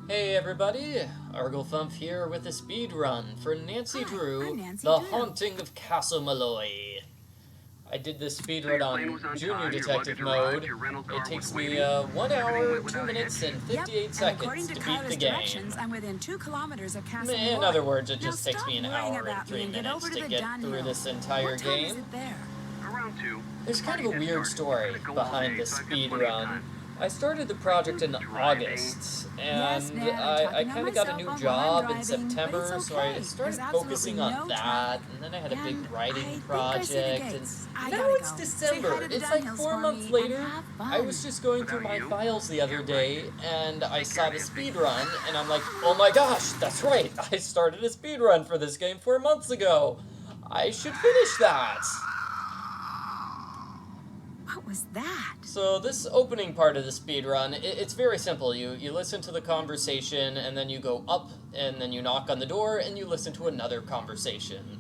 Hey everybody, Arglefumph here with a speedrun for Nancy Hi, Drew, I'm Nancy The Drew. Haunting of Castle Malloy. I did this speedrun on Junior Detective mode. It takes me 1 hour, 2 minutes, and 58 seconds to beat the game. I'm within 2 kilometers of Castle In Malloy. other words, it Now just takes me an stop worrying hour and about 3 me and get minutes over to to the get Dun through Hill. this entire What time is game. it there? Around 2. There's kind of a weird story behind this speedrun. I started the project in August, Yes, and Dad, I I'm kind of talking got a on new my cell phone job while I'm in driving, September, but it's so I okay. started There's focusing absolutely on no that, and then I had a big And writing I see the project, gates. and I now gotta it's go. December. Say hi to the It's Dun like Hills 4 for months me later. and have fun. I was just going through my Without you, files the other can't day, and I saw the speedrun, and I'm like, oh my gosh, that's right, I started a speedrun for this game 4 months ago. I should finish that. What was that? So this opening part of the speedrun, it's very simple. You listen to the conversation, and then you go up, and then you knock on the door, and you listen to another conversation.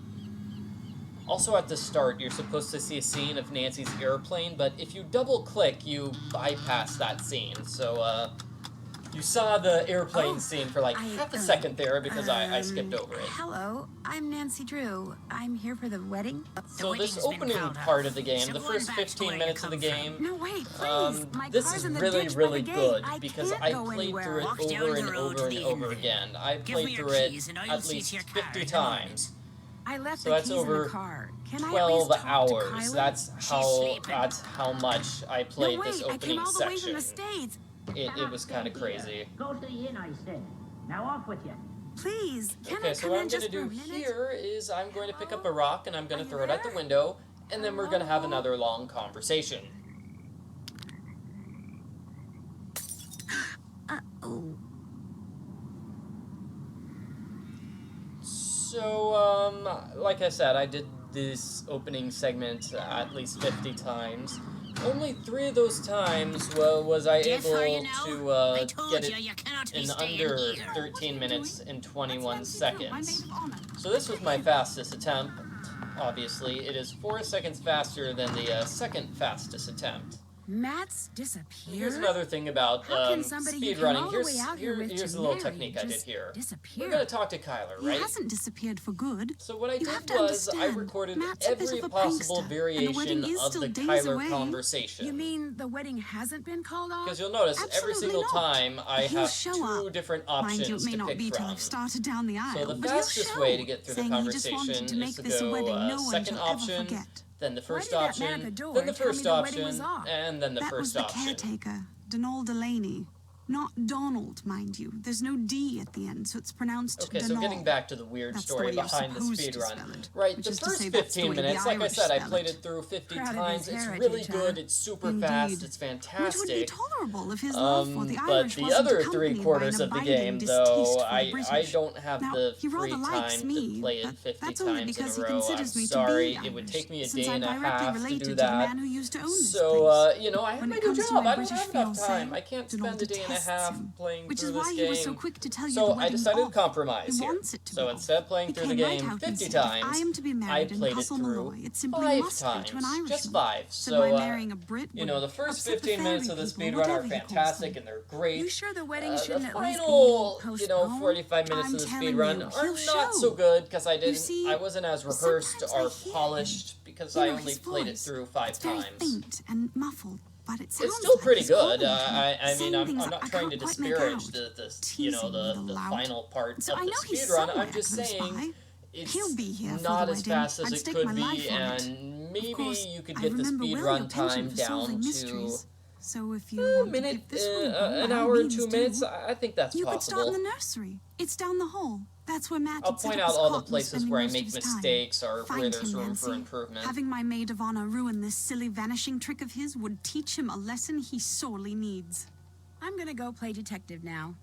Also at the start, you're supposed to see a scene of Nancy's airplane, but if you double-click, you bypass that scene. So, you saw the airplane scene for like half a second there because I skipped over it. Hello, I'm Nancy Drew. I'm here for the wedding. So this opening part of the game, the first 15 minutes of the game, No, wait, please. My this car's is in the really, ditch by really the gate. good I because can't I go played anywhere. through it Walk down over the and road over to and the over end. again. I Give me played your through it keys and I'll at see least to your 50 car in the times. I left So the that's keys in over the car. Can I at 12 least talk to hours. Kylie? That's how much I No, played wait, this I came opening all the way from section. the States. It was kind of crazy. Go to the inn, I said. Now off with you. Please, can Okay, I so come what in I'm going to just for a do minute? here is I'm going to pick up a rock and I'm going Are to you throw it out the there? window, and then we're going to have Hello? another long conversation. Oh. So, like I said, I did this opening segment at least 50 times. Only 3 of those times was I able to get it you cannot be in staying under here. 13 minutes and 21 That's Nancy Drew, my seconds. maid of honor. So this was my fastest attempt. Obviously, it is 4 seconds faster than the second fastest attempt. Matt's disappeared? Here's another thing about How can somebody you came speedrunning. all the way out here with Here's to a little marry technique I did just here. disappear? We're going to talk to Kyler, He right? hasn't disappeared for good. So what I You have did to was I understand, recorded Matt's a bit every of a possible prankster, and the variation wedding is of still the days Kyler away. conversation. You mean the wedding hasn't been called off? Because you'll notice every Absolutely single not. time I He'll have show 2 up. different Mind you, options it may to not pick be till from. I've started down the aisle, So the but he'll fastest show, way to get through the saying he just wanted conversation to make is to this a go wedding no one second shall option, ever forget. then the first Why did that man at option, the door then the tell me first the wedding option, was off? and then the That was first the option. caretaker, Donald Delaney. Not Donald, mind you. There's no D at the end, so it's pronounced Okay, Donald. so getting back to the weird That's the story way you're behind the supposed to speedrun. spell it, Right, which the is to first say that's the 15 way the minutes, like I Irish said, I spell played it. it through 50 Proud of times. his It's heritage, really huh? good, it's super Indeed. fast, it's Which would be fantastic. tolerable if his love for the But Irish the wasn't other accompanied 3/4 by an of the abiding game, distaste though, for the I British. don't have Now, the he free rather likes time me, to play it but 50 that's only times in because a he row. I'm considers me to sorry, be it would Irish, take me a since day I'm and a directly half to related do to the that. man who used to own this So, place. you know, I have When my it new comes to job. my I don't British have enough fiancé, time. I can't Donald spend a day and a detests half him, playing which through is this why game. he was so quick to tell you the So I wedding's decided to off. compromise He here. wants it to So be. instead of playing He through the came right game out 50 and said, times, I am to be I married in played it Castle through Malloy. It simply 5 must be to an times. Irishman. Just 5. Said So, my marrying a Brit you would know, the first upset the 15 minutes fairy of the people, speedrun are whatever he calls fantastic them. and they're great. You sure the wedding The shouldn't at least final, be you know, postponed? 45 minutes I'm of the telling speedrun you, are he'll not show. so good because I see, I wasn't as rehearsed sometimes or I hear polished because You I know, only his played it voice, through 5 it's very times. faint and muffled, but it sounds It's still like pretty he's good. calling to me, I mean, saying I'm things not I trying to can't quite make disparage out, the you know, teasing the the lout. final part So of I the know he's speedrun. I'm somewhere just close saying by. it's He'll be here for not the as wedding. fast as I'd it stake could my be, life on it. and maybe Of course, you could I get the remember well your speedrun penchant time for down solving to mysteries. So if you a want minute, to give this one a go, an by all hour and means 2 minutes. do. I think that's You could start in possible. the nursery. It's down the hall. That's where Matt I'll had set point up out his all the cot and was places spending where I most make of his time. mistakes or where Find there's him, room for Nancy. improvement. Having my maid of honor ruin this silly vanishing trick of his would teach him a lesson he sorely needs. I'm gonna go play detective now.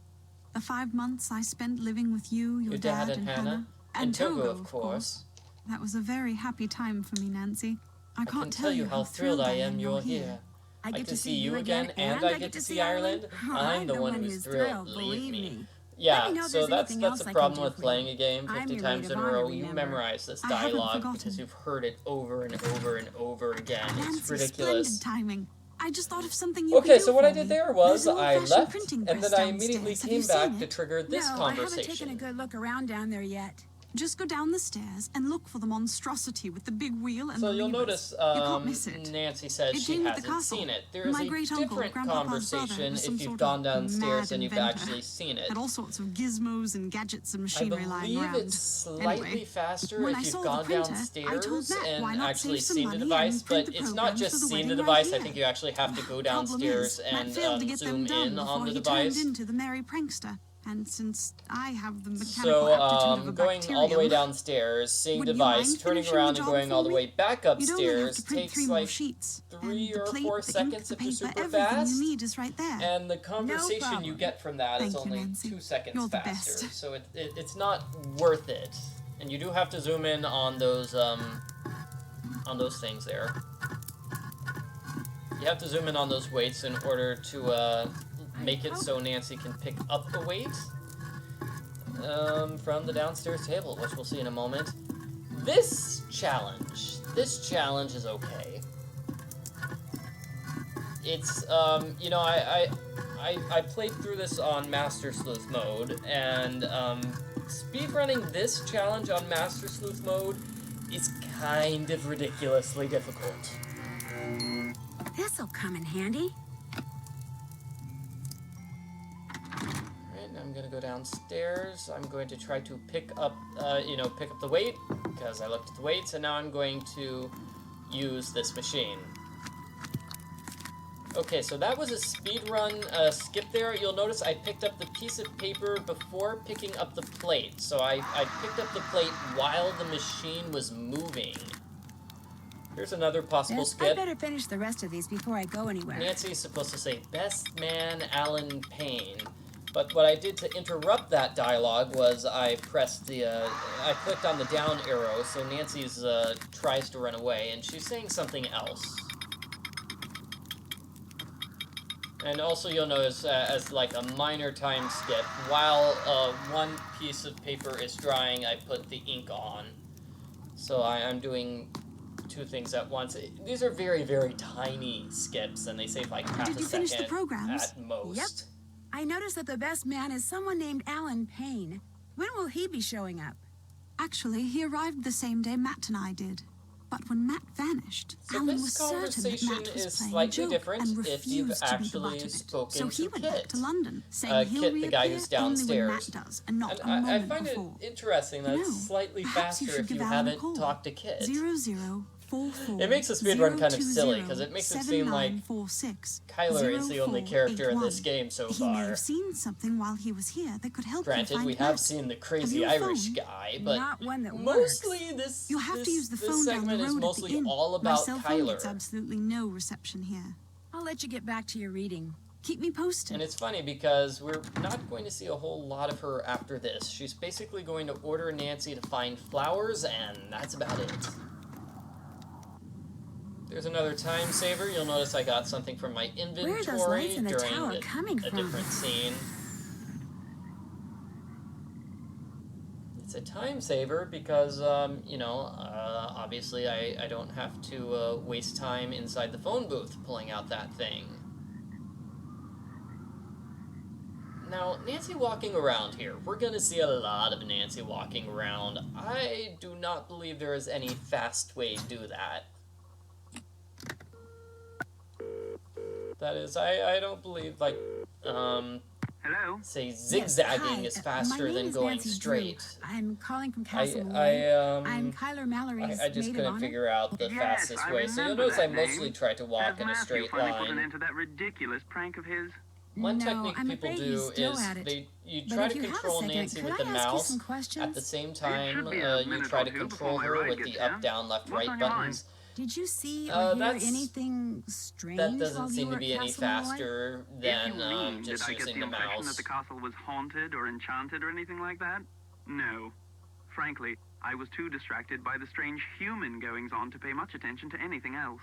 The 5 months I spent living with you, your Your dad and Hannah, Hannah, and Togo, of course. That was a very happy time for me, Nancy. I I can't can tell you how thrilled I am you're here. I I get get to see you again, and I get to see Ireland. I'm the one who's thrilled, believe me. Yeah, Let me know if so there's that's anything the else I can problem do with for playing you. a game I'm 50 your times maid in of a honor, row. You remember? memorize this I haven't dialogue forgotten. because you've heard it over and over and over again. It's Nancy, ridiculous. splendid timing. I just thought of something you could Okay, do so what for I did me. there was There's an I old-fashioned left, printing and press then I immediately downstairs. Have came you back seen to it? trigger this No, I haven't taken a conversation. good look around down there yet. Just go down the stairs and look for the monstrosity with the big wheel and So the you'll levers. notice You can't miss it. Nancy says It she came with the hasn't castle. seen it. There is My a great-uncle, different Grandpapa's brother, conversation was some if you've sort gone of downstairs mad and you've inventor. actually seen it. Had all sorts of gizmos and gadgets and I machinery lying believe around. it's slightly Anyway, faster when if I you've saw gone the printer, I downstairs told Matt, why and not actually save some seen the money device, and but print the it's not programs just for the seeing the wedding device. right I think here. you actually have to go Problem downstairs is, Matt and failed to get zoom them done in before on the he device. turned into the merry prankster. And since I have the mechanical So, aptitude of a going all the way bacterium, downstairs, seeing would the you device, mind turning finishing the around and job going for all the me? way back you'd only have upstairs to print takes 3 more like sheets. 3 and the or plate, 4 the ink, seconds the if you're paper, super everything fast. you need is right there. And the conversation you problem. get from that is Thank you, only Nancy. 2 seconds You're the faster. best. So it's not worth it. And you do have to zoom in on those things there. You have to zoom in on those weights in order to make it so Nancy can pick up the weight from the downstairs table, which we'll see in a moment. This challenge is okay. It's you know, I played through this on Master Sleuth mode, and speedrunning this challenge on Master Sleuth mode is kind of ridiculously difficult. This'll come in handy. Alright, I'm gonna go downstairs. I'm going to try to pick up the weight, because I looked at the weights, and now I'm going to use this machine. Okay, so that was a speedrun skip there. You'll notice I picked up the piece of paper before picking up the plate. So I picked up the plate while the machine was moving. Here's another possible Yes, I skip. better finish the rest of these before I go anywhere. Nancy's supposed to say, "Best man, Alan Payne." But what I did to interrupt that dialogue was I pressed I clicked on the down arrow, so Nancy's tries to run away, and she's saying something else. And also you'll notice, as like a minor time skip, while one piece of paper is drying, I put the ink on. So I'm doing 2 things at once. These are very, very tiny skips, and they save like half Did a you finish the second programs? at most. Yep. I noticed that the best man is someone named Alan Payne. When will he be showing up? Actually, he arrived the same day Matt and I did. But when Matt vanished, So Alan this was certain that conversation Matt was is playing a slightly joke different and if you've refused to be the actually butt of it. spoken So he to went Kit. back to London, saying he'll Kit, the guy reappear who's only when downstairs. Matt does, and not And a moment I find before. it interesting that You it's know, slightly perhaps you faster should if you give Alan a haven't call. talked to Kit. 0044 It makes the speedrun kind of silly, because it makes it seem like 7946 Kyler is the only character in this 0481. game so He may far. have seen something while he was here that could help Granted, him find we have Matt. seen the crazy Have you a Irish phone? guy, but Not one that mostly works. this You'll have to use the this phone down the segment is road at mostly the inn. all My about cell phone gets Kyler. absolutely no reception here. I'll let you get back to your reading. Keep me posted. And it's funny because we're not going to see a whole lot of her after this. She's basically going to order Nancy to find flowers, and that's about it. There's another time saver. You'll notice I got something from my inventory Where are those lights in the during tower coming a from? different scene. It's a time saver because, obviously I don't have to waste time inside the phone booth pulling out that thing. Now, Nancy walking around here. We're going to see a lot of Nancy walking around. I do not believe there is any fast way to do that. That is, I don't believe, like, Hello? say, Yes, zigzagging hi. is My faster name than is going Nancy straight. Drew. I'm calling from Castle Malloy. I'm Kyler Mallory's I just maid of couldn't honor. figure out the Yes, fastest I way. So you'll remember notice I that mostly name. try to walk Has in a Matthew straight finally put an line. end to that ridiculous prank of his? One No, technique I'm people afraid do he's still is at it. you But try if to you have a control second, Nancy could with I the ask you mouse. some questions? At the same It time, should be a you minute try or to two control before my her ride with gets the here. up, down, left, What's right on your mind? buttons. Did you see or hear That's- anything strange That while doesn't you seem were to be at any Castle Malloy? faster If than you mean, just did I get using the the impression that mouse. the castle was haunted or enchanted or anything like that? No. Frankly, I was too distracted by the strange human goings-on to pay much attention to anything else.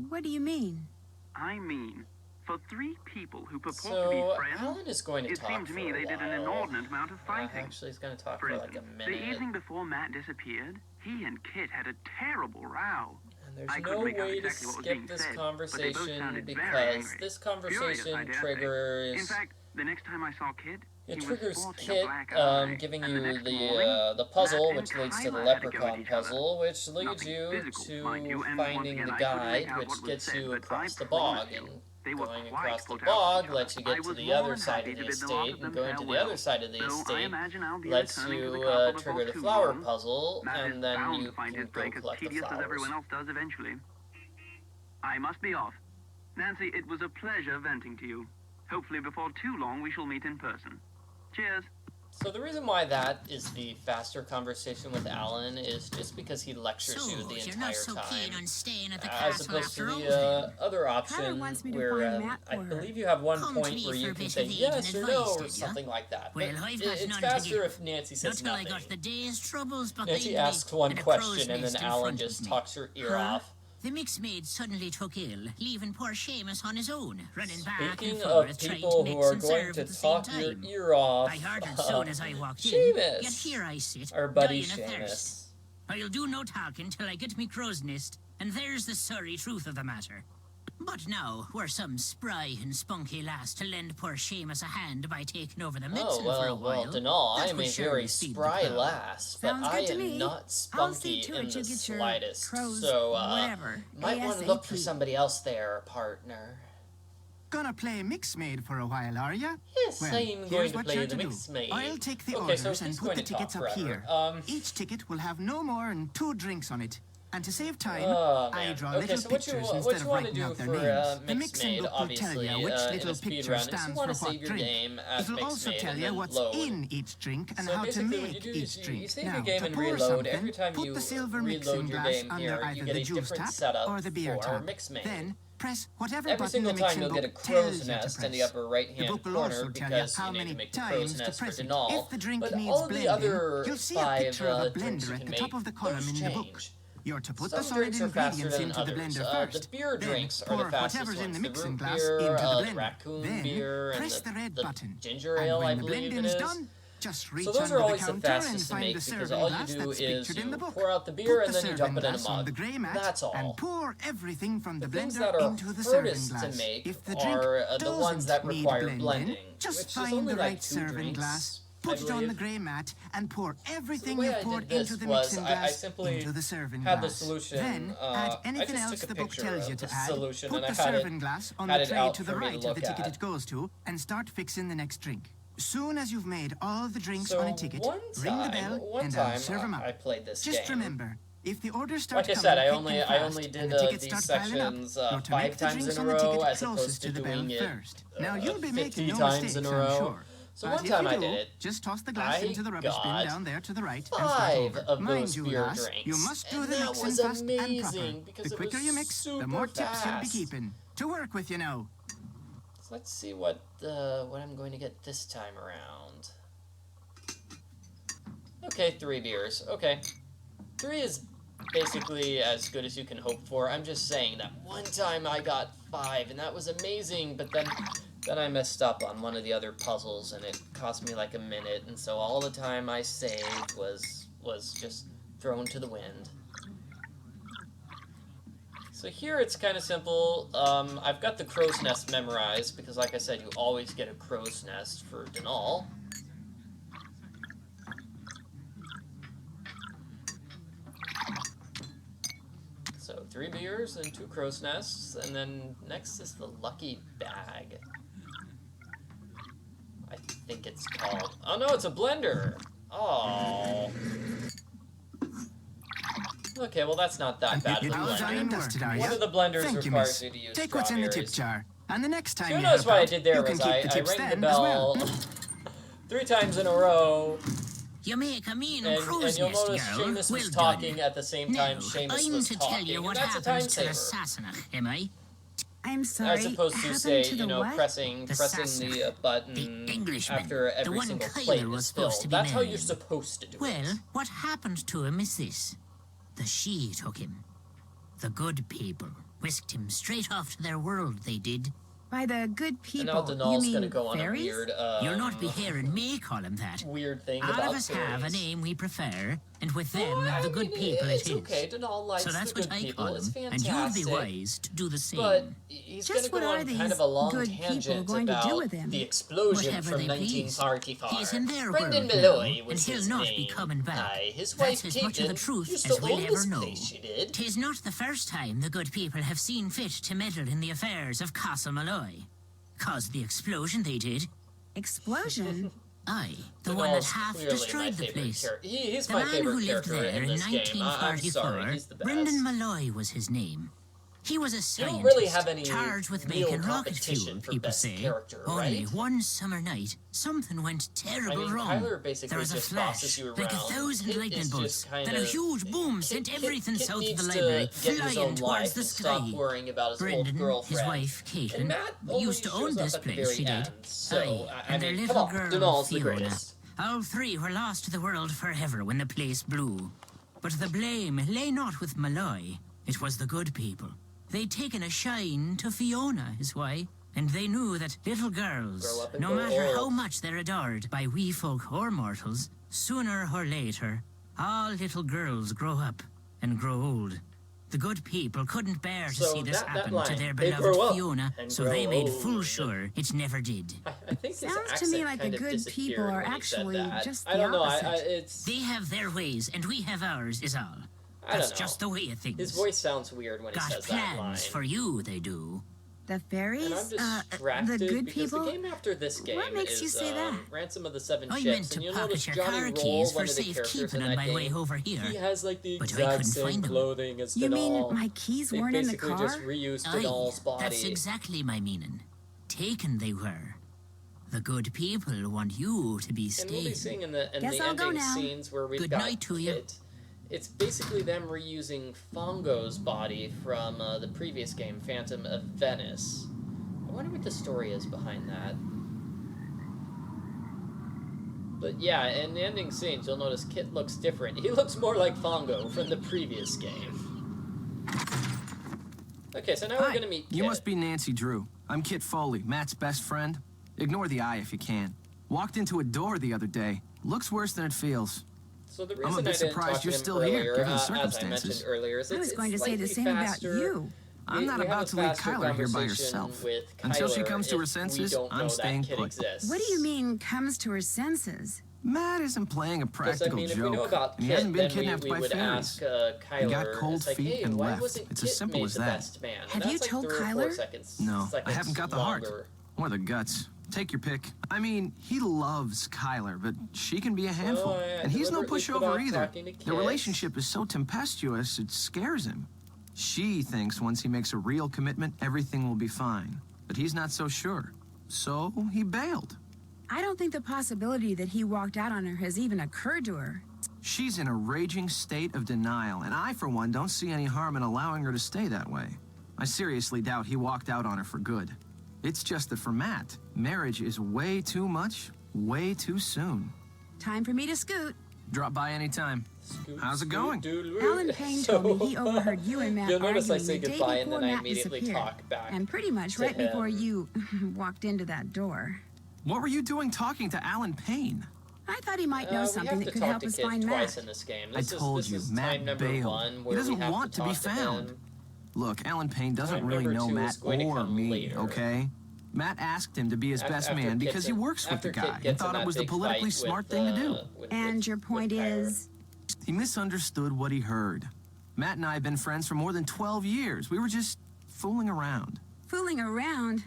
What do you mean? I mean, for 3 people who purport to So, be friends, Alan is going to it talk seemed to for me a they did an while. inordinate amount of fighting. Actually, he's going to talk For for like instance, a the minute. evening before Matt disappeared, he and Kit had a terrible row. And there's I no couldn't make out way to exactly what was skip being this said, but they both conversation sounded very because angry. this Furious, conversation I dare say. triggers... In fact, the next time I saw Kit, It he triggers was sporting Kit, a black eye, giving and you next the morning, puzzle, Matt which and leads to the Tyler had to go at leprechaun each other. puzzle, which leads Nothing you physical, mind you, to and finding once the again, I couldn't guide, make out which what was gets said, you but across I the bog, promise you, and they were going quite across the put out with bog each lets other. you get I to was the more other than side happy of the to bid the lot estate, of and them going to the farewell, other side of the though I estate imagine I'll be lets returning to you the castle before trigger the too flower long. puzzle, Matt and is then bound you to find can his go break as collect the tedious as flowers. everyone else does eventually. I must be off. Nancy, it was a pleasure venting to you. Hopefully before too long we shall meet in person. Cheers. So the reason why that is the faster conversation with Alan is just because he lectures you the you're entire not so time, keen on staying at the as castle opposed to after all, the then? other Tyler option wants me to where find Matt I for her. believe you have one Come to point me where for you a can bit say of aid yes and or no advice, or did ya? something like that. Well, But I've got it's none to faster give. if Nancy Not says till I nothing. got the day's troubles behind Nancy me asks one and a crow's question and then nest in Alan front of just me. talks her ear Huh? off. The mixed maid suddenly took ill, leaving poor Seamus on his own, running back and Speaking forth of trying people to who mix are and going serve to at the same talk your time. ear off, I heard it soon as I walked in, Seamus, yet here I sit, our buddy dying of thirst. Seamus. I'll do no talking till I get me crow's nest, and there's the sorry truth of the matter. But now, were some spry and spunky lass to lend poor Seamus a hand by taking over the medicine Oh, for a well, while, Denal, I that am would a surely very speed the spry crowd. lass, but Sounds I good to am me. not I'll spunky see to in it you the get your slightest. crows, So, whatever, might want to look for ASAP. somebody else there, partner. Gonna play mix maid for a while, are ya? Yes, Well, I'm here's going to what play you're the to do. mixed maid. I'll take the Okay, so orders and he's put going the to talk tickets up forever. here. Each ticket will have no more than 2 drinks on it. And to save time, Oh, I man. draw Okay, little so what pictures you instead of want to writing do out their for names. The mixed mixing maid, book will tell obviously, you which in a little speed picture run, is you stands want for to save what your drink. game as It'll mixed also maid tell and you then what's load. in each drink and So how to basically what make you do each is you drink. save now, your game to and pour reload. something, Every time put you the silver reload mixing your glass game under here, you either get the a juice different tap setup or the beer for tap. mixed maid. Then press whatever Every button single the time mixing you'll get a book crow's tells you to nest in press. the upper The right-hand book will corner also tell you because how you need many to make the crow's times to nest for press it. Denal. If the drink But needs all of the blending, other you'll see a 5 picture of a drinks you blender can at the make, top of the column those in the book. change. You're to put Some the solid drinks are faster ingredients than into the others. blender first. The beer then drinks are pour the fastest whatever's in ones. the The mixing root glass beer, into the the blender. raccoon Then beer, press and the red button. ginger And ale, when I the believe it blending's is. done, just reach So those under are the always the counter and fastest to find make the because serving all glass you do that's is pictured in the you book. pour out the beer Put and the then you serving dump it in a glass on mug. the grey mat That's all. and pour everything from the The things blender that are into the serving hardest glass. to make If the drink are the ones that doesn't need require blending, just which is find only the like right 2 serving drinks, glass, I put it on the believe. grey mat, and pour So the everything way you've I poured did this into the was mixing I glass simply into the serving had glass. the solution. Then I add anything just else took a the book picture tells of you the to add. solution Put and I the had serving it glass on had the it tray out to the for me to right of look the ticket at. it goes to, and start fixing the next drink. Soon as you've made all the drinks So on a ticket, one ring the time, bell one and time I'll serve 'em up. I played this Just game. remember, if the orders start Like I coming said, I thick only and fast, did and the tickets these start piling up, sections you're to 5 make the times drinks in a on the row ticket as opposed closest to to the bell doing it first. Now you'll be 50 making no times mistakes, in a I'm row. sure. So But one if time you I do, did it. just toss the glass I into the rubbish bin got down there to the right and 5 start over. of Mind those you, beer lass, drinks. you must do And the that mixing was fast and amazing proper. because The it quicker was you mix, the super more tips you'll be fast. keeping. To work with, you know. So let's see what I'm going to get this time around. Okay, 3 beers. Okay. 3 is basically as good as you can hope for. I'm just saying that one time I got 5, and that was amazing, but then I messed up on one of the other puzzles, and it cost me like a minute, and so all the time I saved was just thrown to the wind. So here it's kind of simple. I've got the crow's nest memorized, because like I said, you always get a crow's nest for Denal. So 3 beers and 2 crow's nests, and then next is the lucky bag. I think it's called. Oh no, it's a blender. Oh. Okay, well that's not that bad of a All done and blender. dusted, are One ya? of the blenders Thank you, requires miss. you to use Take what's in the tip strawberries. jar. And the next time So you notice help what I out, did there you can was keep I the tips rang the then as well. bell 3 times in a row, You make a mean and crow's you'll nest, notice girl. Seamus well was done. talking at the same time Now, Seamus I'm was to talking, tell you and what that's a time happens to the saver. Sassenach, am I? I'm sorry. As opposed to happened say, to the you know, what? pressing The the Sassenach. button The Englishman. after The every one single Kyler plate was is supposed filled. to be That's how marrying. you're supposed to do Well, it. what happened to him is this. The Sidhe took him. The good people whisked him straight off to their world, they did. By the good And now people, you Denal's mean gonna go on fairies? a weird, You'll not be hearing me call him that. weird thing All about of us have a fairies. name we prefer, and with them, Well, the I good mean, people it it's is. okay. Denal likes So that's the good what I people. call It's him, fantastic. and you'd be wise to do the same. But he's Just going to what go are on these kind of a long good people tangent going to do about with him? the explosion Whatever from they please. 1945. He's in their Brendan world Malloy now, was and his he'll not name. be coming back. Aye, his That's wife as much of the Caitlin truth used as to we'll own ever this know. place, she did. 'Tis not the first time the good people have seen fit to meddle in the affairs of Castle Malloy. Caused the explosion they did. Explosion? Aye, the one that Denal's half clearly destroyed my the favorite place. character. He's The my man who favorite lived character there in this game. I'm 1944, sorry, he's the best. Brendan Malloy was his name. He was a You scientist don't really have any charged with real making rocket competition fuel, for people best say. character, Only right? one summer night, something went terrible I mean, wrong. Kyler basically There was a just bosses flash, you like a around. 1,000 Kit lightning is bolts. just Then a kinda- huge boom Kit- sent Kit- everything Kit south of needs the to library, get his flying own towards life the and sky. stop worrying about his Brendan, old girlfriend. his wife, Caitlin, And Matt only used to shows own up this at the place, very she did. end. So, Aye, I and their mean, little come on, girl, Denal's the Fiona. greatest. All three were lost to the world forever when the place blew. But the blame lay not with Malloy. It was the good people. They'd taken a shine to Fiona, is why. And they knew that little girls, Grow up and no grow matter old. how much they're adored by wee folk or mortals, sooner or later, all little girls grow up and grow old. The good people couldn't bear to So see this that happen line, to their they beloved grow up Fiona, and so grow they made old. full sure it never did. I think his Sounds to accent me like the kind of good people disappeared are when he said actually that. just I the don't know. opposite. It's They have their ways, and we have ours, is all. I don't That's know. just the way of things. His voice sounds weird when he Got says that line. plans for you, they do. The fairies? And I'm distracted the good because people? the game after this game What makes is you say that? Ransom of the Seven I Ships, meant to and you'll notice pocket your Johnny car Roll, keys one for of the characters safekeeping in on that my game, way over here. he has like the But I exact couldn't same find 'em. clothing as You mean Denal. my keys They weren't in the basically car? just reused Denal's body. That's exactly my meaning. Taken they were. The good people want you to be And we'll be staying. seeing in the Guess I'll go ending now. scenes where we've Good got night to you. Kit. It's basically them reusing Fongo's body from the previous game, Phantom of Venice. I wonder what the story is behind that. But yeah, in the ending scenes, you'll notice Kit looks different. He looks more like Fongo from the previous game. Okay, so now we're Hi, gonna meet Kit. you must be Nancy Drew. I'm Kit Foley, Matt's best friend. Ignore the eye if you can. Walked into a door the other day. Looks worse than it feels. So the I'm a reason bit I didn't surprised talk to you're him still here, earlier, given the as I circumstances. mentioned earlier, is I was it's going to say the slightly same faster. about you. I'm not We have about a to leave faster Kyler here by conversation herself. with Until she Kyler comes to her if we senses, don't know I'm that staying Kit put. exists. What do you mean comes to her senses? Matt isn't playing a Because, practical I mean, if we know joke. about And he Kit, hasn't been then kidnapped we by would fairies. ask Kyler, He got cold it's like, feet hey, and why left. wasn't It's Kit as simple made as the that. best man? And Have that's you like told 3 or 4 Kyler? seconds, No, I seconds haven't got the longer. heart. Or the guts. Take your pick. I mean, he loves Kyler, but she can be a handful. I And he's no deliberately put pushover off either. talking to Their Kit. relationship is so tempestuous, it scares him. She thinks once he makes a real commitment, everything will be fine. But he's not so sure. So he bailed. I don't think the possibility that he walked out on her has even occurred to her. She's in a raging state of denial, and I, for one, don't see any harm in allowing her to stay that way. I seriously doubt he walked out on her for good. It's just that for Matt, marriage is way too much, way too soon. Time for me to scoot. Drop by anytime. Scoot, How's it scoot, going? doodle-oo. Alan Payne told me he overheard you and Matt You'll notice I arguing say the day goodbye and before then I Matt immediately disappeared. talk back And pretty much to right before him. you walked into that door. What were you doing talking to Alan Payne? I thought he might know We something have that to could talk help to us Kit find twice Matt. in this game. I This told is you, time Matt number bailed. 1 He where doesn't we have want to be talk to found. him. Look, Alan Payne doesn't Time really number know 2 Matt is going to or come me, later. okay? Matt asked him to be his best man because he works with the guy and thought it was the politically smart thing to do. And your point is? He misunderstood what he heard. Matt and I have been friends for more than 12 years. We were just fooling around. Fooling around?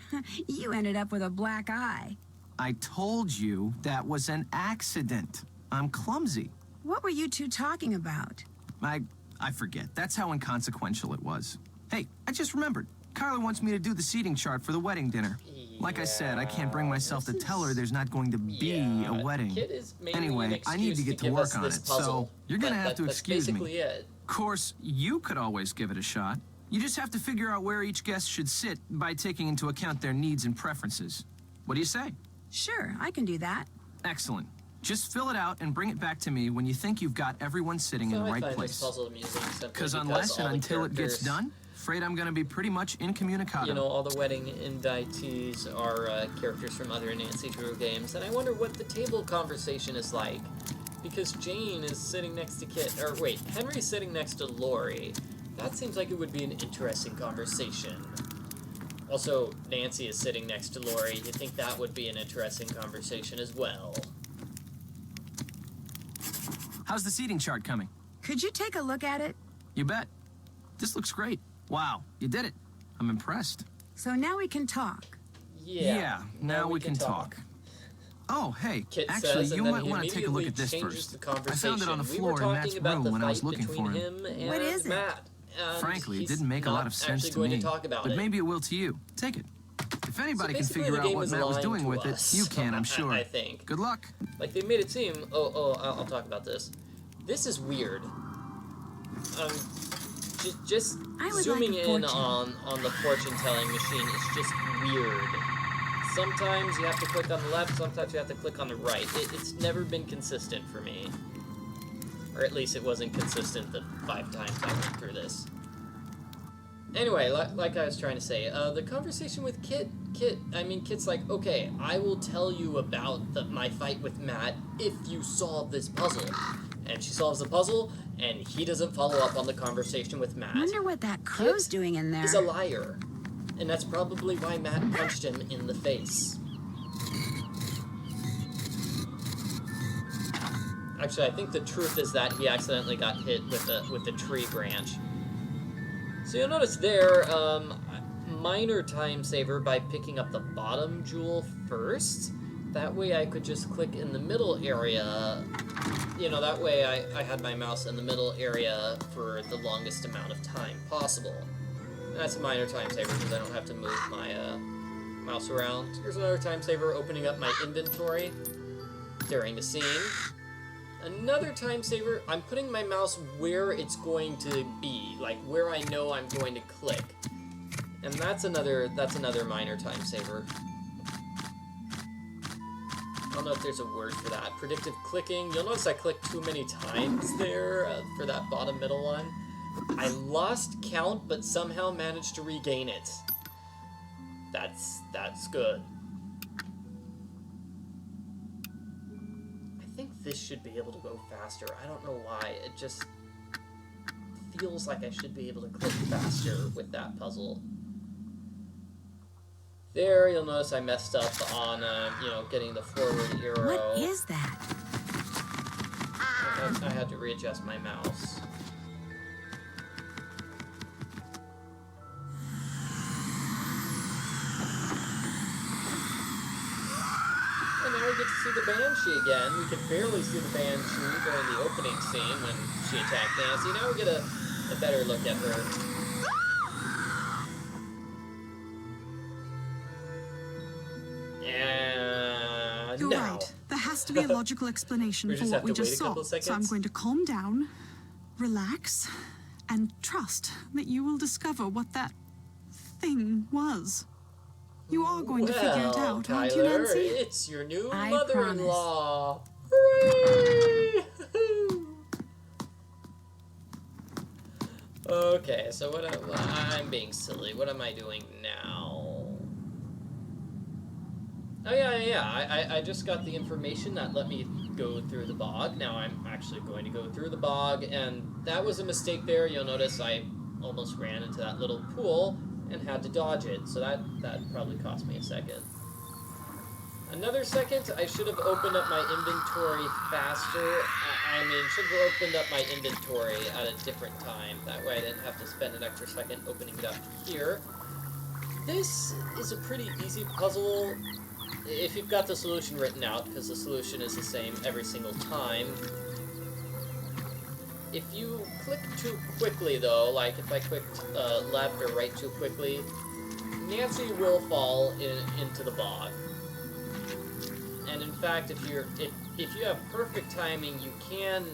You ended up with a black eye. I told you that was an accident. I'm clumsy. What were you two talking about? I forget. That's how inconsequential it was. Hey, I just remembered. Kyler wants me to do the seating chart for the wedding dinner. Like I said, I can't bring myself to tell her there's not going to be a wedding. Kit is mainly an Anyway, I need excuse to get to give work us on this it, puzzle, so you're gonna but have to that's excuse me. basically it. Of course, you could always give it a shot. You just have to figure out where each guest should sit by taking into account their needs and preferences. What do you say? Sure, I can do that. Excellent. Just fill it out and bring it back to me when you think you've got everyone sitting in the I right find place. this puzzle amusing simply Because unless all and the until it gets characters done, Afraid I'm gonna be pretty much incommunicado. You know, all the wedding invitees are characters from other Nancy Drew games, and I wonder what the table conversation is like. Because Jane is sitting next to Kit, or wait, Henry's sitting next to Lori. That seems like it would be an interesting conversation. Also, Nancy is sitting next to Lori. You'd think that would be an interesting conversation as well. How's the seating chart coming? Could you take a look at it? You bet. This looks great. Wow, you did it. I'm impressed. So now we can talk. Yeah, now we can talk. Oh, hey, Kit actually, says, you and might then want he to take a look at this immediately changes first. the I found it on the conversation. floor We in were Matt's talking about room the when I was fight looking for between him. and What is it? Matt. And Frankly, it he's didn't make a lot of not sense actually to going me. to talk about But it. maybe it will to you. Take it. If anybody can basically figure the out game what is Matt was lying doing to with us. it, you can, I'm sure. I think. Good luck. Like, they made it seem... I'll talk about this. This is weird. Just I would zooming like a in fortune. on the fortune-telling machine is just weird. Sometimes you have to click on the left, sometimes you have to click on the right. It's never been consistent for me. Or at least it wasn't consistent the 5 times I went through this. Anyway, like I was trying to say, the conversation with Kit's like, okay, I will tell you about my fight with Matt if you solve this puzzle. And she solves the puzzle, and he doesn't follow up on the conversation with Matt. Wonder what that crow's Kit doing in there. is a liar. And that's probably why Matt punched him in the face. Actually, I think the truth is that he accidentally got hit with the tree branch. So you'll notice there, minor time saver by picking up the bottom jewel first. That way I could just click in the middle area. You know, that way I had my mouse in the middle area for the longest amount of time possible. And that's a minor time saver because I don't have to move my mouse around. Here's another time saver opening up my inventory during the scene. Another time saver, I'm putting my mouse where it's going to be, like where I know I'm going to click. And that's another minor time saver. I don't know if there's a word for that. Predictive clicking. You'll notice I clicked too many times there for that bottom middle one. I lost count, but somehow managed to regain it. That's good. I think this should be able to go faster. I don't know why. It just feels like I should be able to click faster with that puzzle. There, you'll notice I messed up on, getting the forward arrow. What is that? I had to readjust my mouse. And now we get to see the banshee again. We could barely see the banshee during the opening scene when she attacked Nancy. Now we get a better look at her. You're right. There has to be a logical explanation for what we just saw. So I'm going to calm down, relax, and trust that you will discover what that thing was. You are going to figure it out, aren't you, Nancy? It's your new I mother-in-law. Hooray! Okay, so I'm being silly. What am I doing now? Oh, yeah. I just got the information that let me go through the bog. Now I'm actually going to go through the bog, and that was a mistake there. You'll notice I almost ran into that little pool and had to dodge it, so that probably cost me a second. Another second, I should have opened up my inventory faster. Should have opened up my inventory at a different time. That way I didn't have to spend an extra second opening it up here. This is a pretty easy puzzle if you've got the solution written out, because the solution is the same every single time. If you click too quickly, though, like if I clicked left or right too quickly, Nancy will fall into the bog. And in fact, if you have perfect timing, you can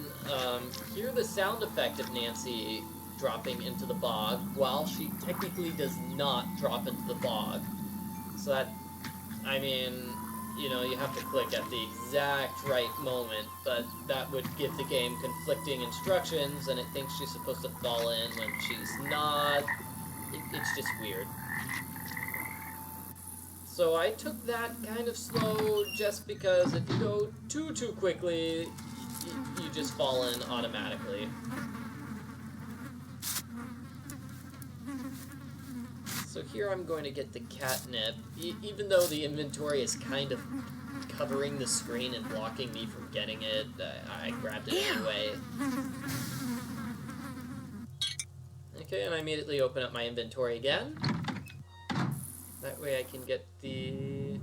hear the sound effect of Nancy dropping into the bog while she technically does not drop into the bog. So that, you have to click at the exact right moment, but that would give the game conflicting instructions, and it thinks she's supposed to fall in when she's not. it's just weird. So I took that kind of slow just because if you go too quickly, you just fall in automatically. So here I'm going to get the catnip, even though the inventory is kind of covering the screen and blocking me from getting it. I grabbed it anyway. Okay, and I immediately open up my inventory again. That way I can get the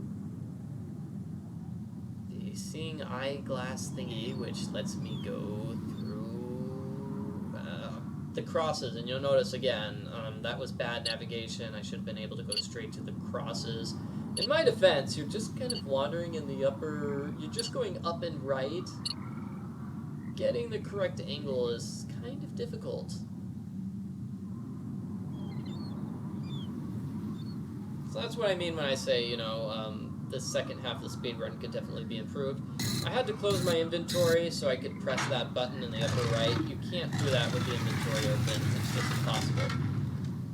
seeing eyeglass thingy, which lets me go through the crosses. And you'll notice again, that was bad navigation. I should have been able to go straight to the crosses. In my defense, you're just kind of wandering in the upper... You're just going up and right. Getting the correct angle is kind of difficult. So that's what I mean when I say, you know, the second half of the speedrun could definitely be improved. I had to close my inventory so I could press that button in the upper right. You can't do that with the inventory open. It's just impossible.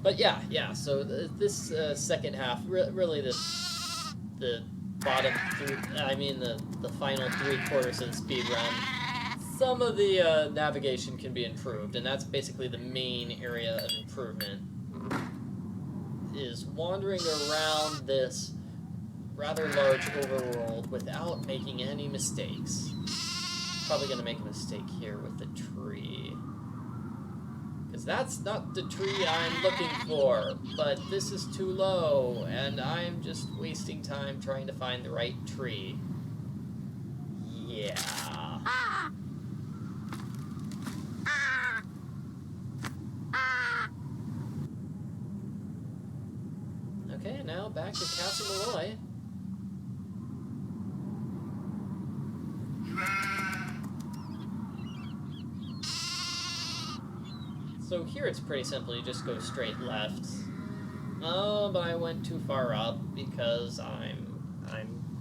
But yeah, so this second half, really the bottom three, the final 3/4 of the speedrun, some of the navigation can be improved, and that's basically the main area of improvement, is wandering around this rather large overworld without making any mistakes. Probably going to make a mistake here with the tree, because that's not the tree I'm looking for, but this is too low, and I'm just wasting time trying to find the right tree. Yeah. Okay, now back to Castle Malloy. So here it's pretty simple, you just go straight left. Oh, but I went too far up because I'm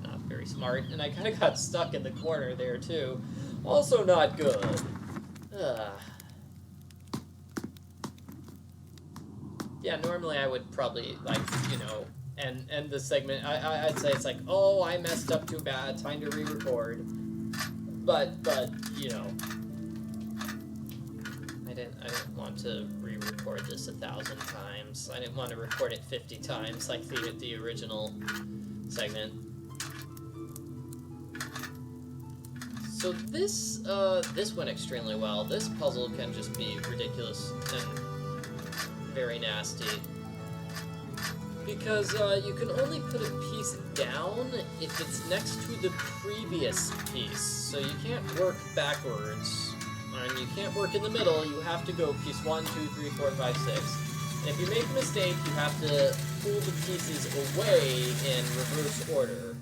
not very smart, and I kind of got stuck in the corner there too. Also not good. Yeah, normally I would probably, like, you know, end the segment. I'd say it's like, oh, I messed up too bad, time to re-record. But, you know, I didn't want to re-record this 1,000 times. I didn't want to record it 50 times like the original segment. So this went extremely well. This puzzle can just be ridiculous and very nasty, because you can only put a piece down if it's next to the previous piece. So you can't work backwards, and you can't work in the middle. You have to go piece 1, 2, 3, 4, 5, 6. And if you make a mistake, you have to pull the pieces away in reverse order.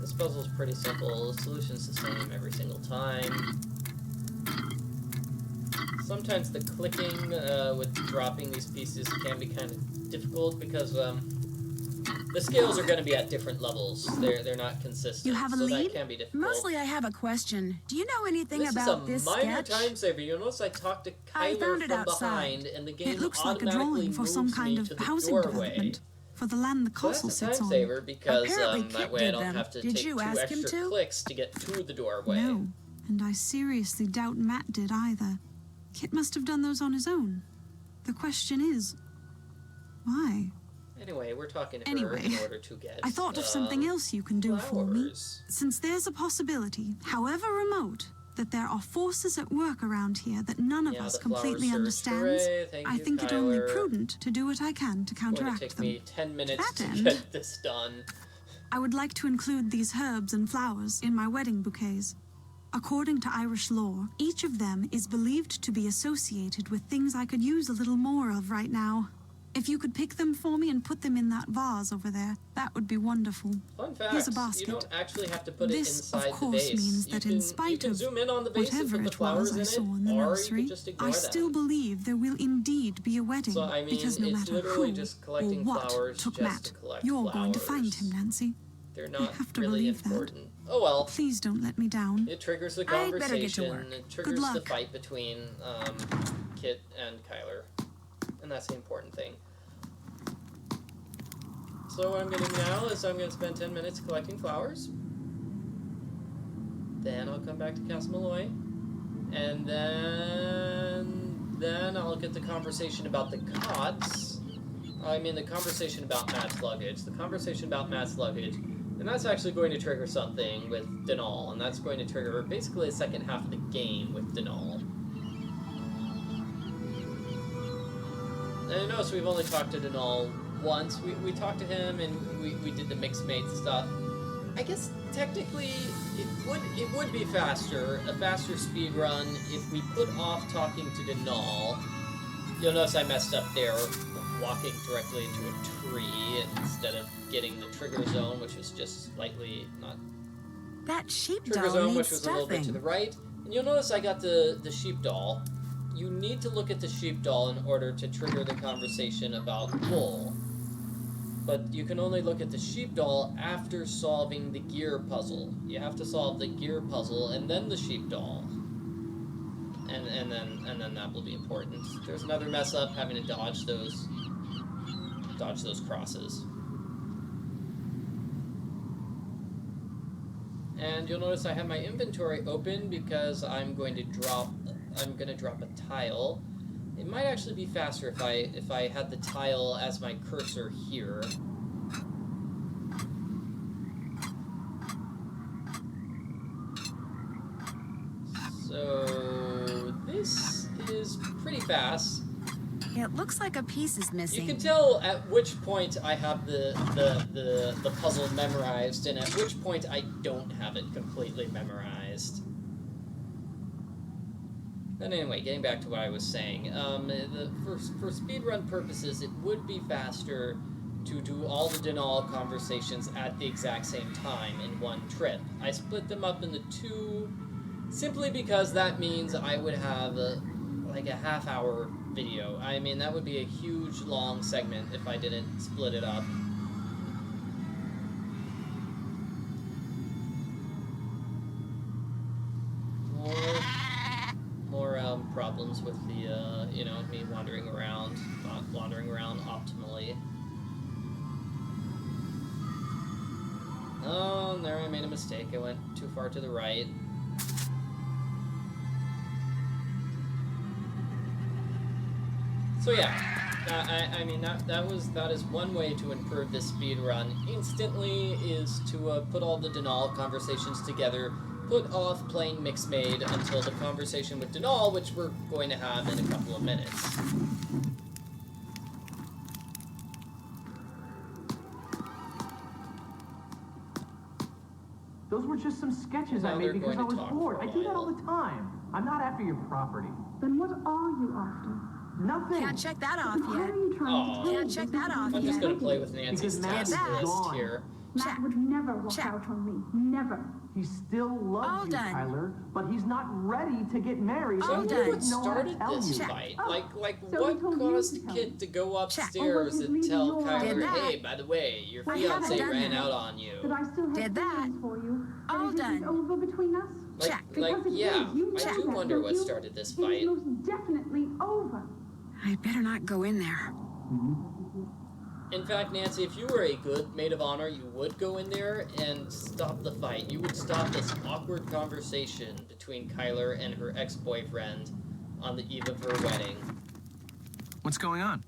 This puzzle's pretty simple. The solution's the same every single time. Sometimes the clicking with dropping these pieces can be kind of difficult because the scales are going to be at different levels. They're not consistent. You have a so lead? That can be difficult. Mostly I have a question. Do you know anything about this This is a minor sketch? time saver. You'll notice I talked to I Kyler found it from outside. behind, and the game It looks like a automatically drawing for moves some kind me of to the housing doorway. development for the land the So castle that's a sits time on. saver because Apparently that Kit way I did don't them. have to Did take you 2 ask him extra to? clicks to get to the doorway. No, and I seriously doubt Matt did either. Kit must have done those on his own. The question is, why? Anyway, we're talking to her Anyway, in order to get I thought of something else you can do for me. flowers. Since there's a possibility, however remote, that there are forces at work around here that none of Yeah, us the flower completely search. understands, Hooray, thank I you, think it only Kyler. prudent to do what I can to It's going to counteract take them. me 10 minutes that to end, get this done. I would like to include these herbs and flowers in my wedding bouquets. According to Irish lore, each of them is believed to be associated with things I could use a little more of right now. If you could pick them for me and put them in that vase over there, that would be wonderful. Fun fact, Here's a basket. you don't actually have to put This, it inside of course, the vase. means You that can, in spite you can of zoom in on the vase and whatever put the it flowers was I in saw it, in the or you nursery, can just ignore I them. still believe there will indeed be a wedding. So, I mean, because no it's matter literally who just or collecting what flowers took just Matt, to collect you're going to flowers. find him, Nancy. They're not have to really believe that. important. oh well. Please don't let me down. It triggers the I'd better get to conversation. work. It triggers the fight between Kit and Kyler. And that's the important thing. So what I'm going to do now is I'm going to spend 10 minutes collecting flowers. Then I'll come back to Castle Malloy. And then I'll get the conversation about the cots. I mean the conversation about Matt's luggage. The conversation about Matt's luggage. And that's actually going to trigger something with Denal. And that's going to trigger basically the second half of the game with Denal. And notice we've only talked to Denal once. We talked to him and we did the mixed mate stuff. I guess technically it would be faster, a faster speed run if we put off talking to Denal. You'll notice I messed up there, walking directly into a tree instead of getting the trigger zone, which was just slightly not. That sheep Trigger doll zone, needs which was a little bit to the right. And you'll notice I got the sheep doll. You need to look at the sheep doll in order to trigger the conversation about Bull. But you can only look at the sheep doll after solving the gear puzzle. You have to solve the gear puzzle and then the sheep doll. And then that will be important. There's another mess up having to dodge those crosses. And you'll notice I have my inventory open because I'm going to drop a tile. It might actually be faster if I had the tile as my cursor here. So this is pretty fast. It looks like a piece is missing. You can tell at which point I have the puzzle memorized and at which point I don't have it completely memorized. But anyway, getting back to what I was saying, for speedrun purposes, it would be faster to do all the Denal conversations at the exact same time in one trip. I split them up into two, simply because that means I would have like a half-hour video. I mean, that would be a huge, long segment if I didn't split it up. More problems with the, me wandering around, not wandering around optimally. Oh, there I made a mistake. I went too far to the right. So yeah, I mean that is one way to improve this speed run instantly, is to put all the Denal conversations together, put off playing Mixed Maid until the conversation with Denal, which we're going to have in a couple of minutes. Those were just some sketches I made because I was bored. I do that all the time. I'm not after your property. Then what are you after? Nothing. Can't check that off Why yet. are you trying to Can't check that off I'm yet. just going to play with Nancy's task list here. Matt would never walk out on me. Never. He still loves All you, done. Tyler, but he's not ready to get married. So All I done. wonder what started this Check. fight. Oh, Like so he what told you caused to tell Kit me. to go Check. upstairs Or and was it tell leading Did Kyler, that. hey, by the way, your I fiance haven't done ran that. out on you. That I still have Did that. feelings for you. All That it isn't done. over between us. Check. Because it yeah, is. You I know do that, wonder don't what you? started this It fight. is most definitely over. I better not go in there. In fact, Nancy, if you were a good maid of honor, you would go in there and stop the fight. You would stop this awkward conversation between Kyler and her ex-boyfriend on the eve of her wedding. What's going on?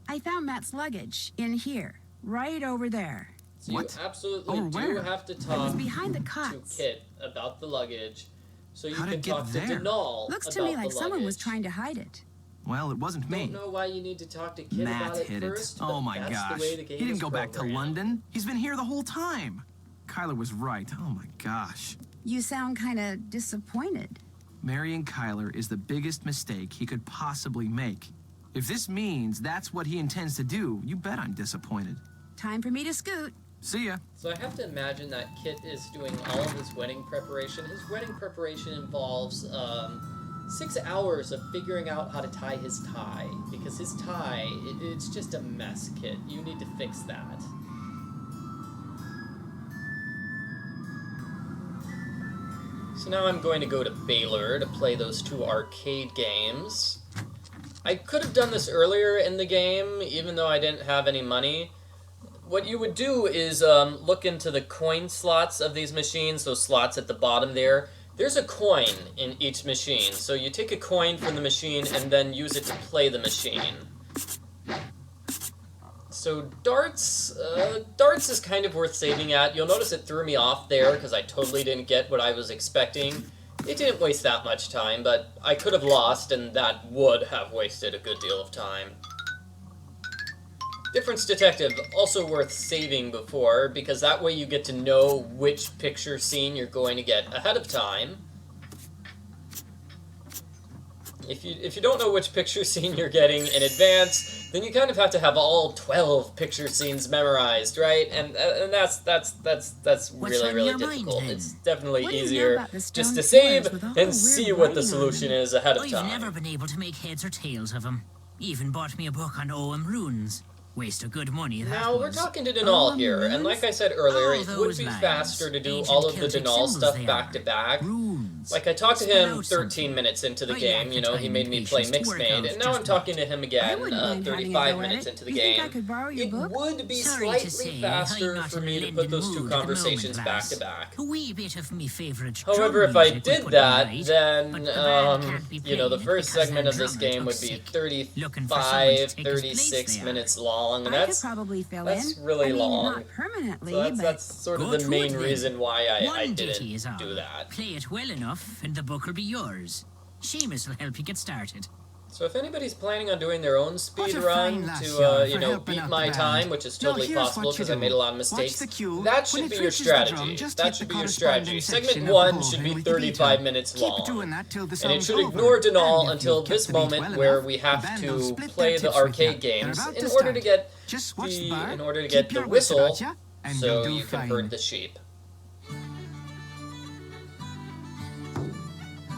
I found Matt's luggage in here, right over there. So What? you absolutely Over do where? have to It was talk behind the to cots. Kit about the luggage, so you How'd can it get talk to there? Denal Looks about to me like the someone was luggage. trying to hide it. Well, it wasn't me. Don't know why you need to talk to Kit Matt about it hid first, it. but Oh my that's gosh. the way the game He didn't is go back to programmed. London. He's been here the whole time. Kyler was right. Oh my gosh. You sound kind of disappointed. Marrying Kyler is the biggest mistake he could possibly make. If this means that's what he intends to do, you bet I'm disappointed. Time for me to scoot. See ya. So I have to imagine that Kit is doing all of his wedding preparation. His wedding preparation involves 6 hours of figuring out how to tie his tie, because his tie, it's just a mess, Kit. You need to fix that. So now I'm going to go to Baylor to play those 2 arcade games. I could have done this earlier in the game, even though I didn't have any money. What you would do is look into the coin slots of these machines, those slots at the bottom there. There's a coin in each machine, so you take a coin from the machine and then use it to play the machine. So darts is kind of worth saving at. You'll notice it threw me off there because I totally didn't get what I was expecting. It didn't waste that much time, but I could have lost, and that would have wasted a good deal of time. Difference Detective, also worth saving before, because that way you get to know which picture scene you're going to get ahead of time. If you don't know which picture scene you're getting in advance, then you kind of have to have all 12 picture scenes memorized, right? And that's really difficult. It's definitely easier just to save and see what the solution is ahead of time. I've never been able to make heads or tails of them. Even bought me a book on OM runes. Waste of good money, that Now, we're talking to Denal here, and like I said earlier, it would be faster to do all of the Denal stuff back to back. Like, I talked to him 13 minutes into the game, you know, he made me play Mixed-Made, and now I'm talking to him again 35 minutes into the game. It would be slightly faster for me to put those 2 conversations back to back. However, if I did that, then, you know, the first segment of this game would be 35, 36 minutes long. And that's really long. Not permanently, so that's sort of the main reason why I didn't do that. Play it well enough, and the book will be yours. Seamus will help you get started. So if anybody's planning on doing their own speed run to, you know, beat my time, which is totally possible because I made a lot of mistakes, that should be your strategy. That should be your strategy. Segment 1 should be 35 minutes long. And it should ignore Denal until this moment where we have to play the arcade games in order to get the whistle so you can herd the sheep.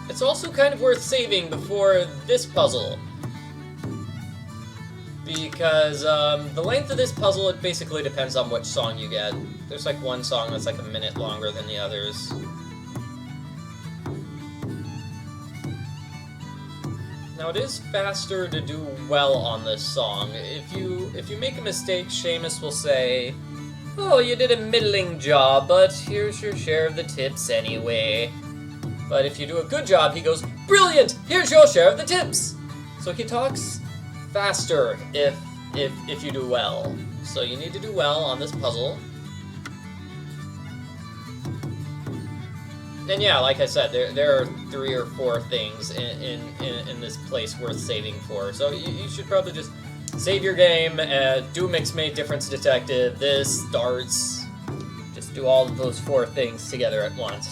It's also kind of worth saving before this puzzle, because the length of this puzzle, it basically depends on which song you get. There's like one song that's like a minute longer than the others. Now it is faster to do well on this song. If you make a mistake, Seamus will say, "Oh, you did a middling job, but here's your share of the tips anyway." But if you do a good job, he goes, "Brilliant! Here's your share of the tips!" So he talks faster if you do well. So you need to do well on this puzzle. And yeah, like I said, there are 3 or 4 things in this place worth saving for. So you should probably just save your game, do Mixed-Made Difference Detective, this, darts. Just do all of those 4 things together at once.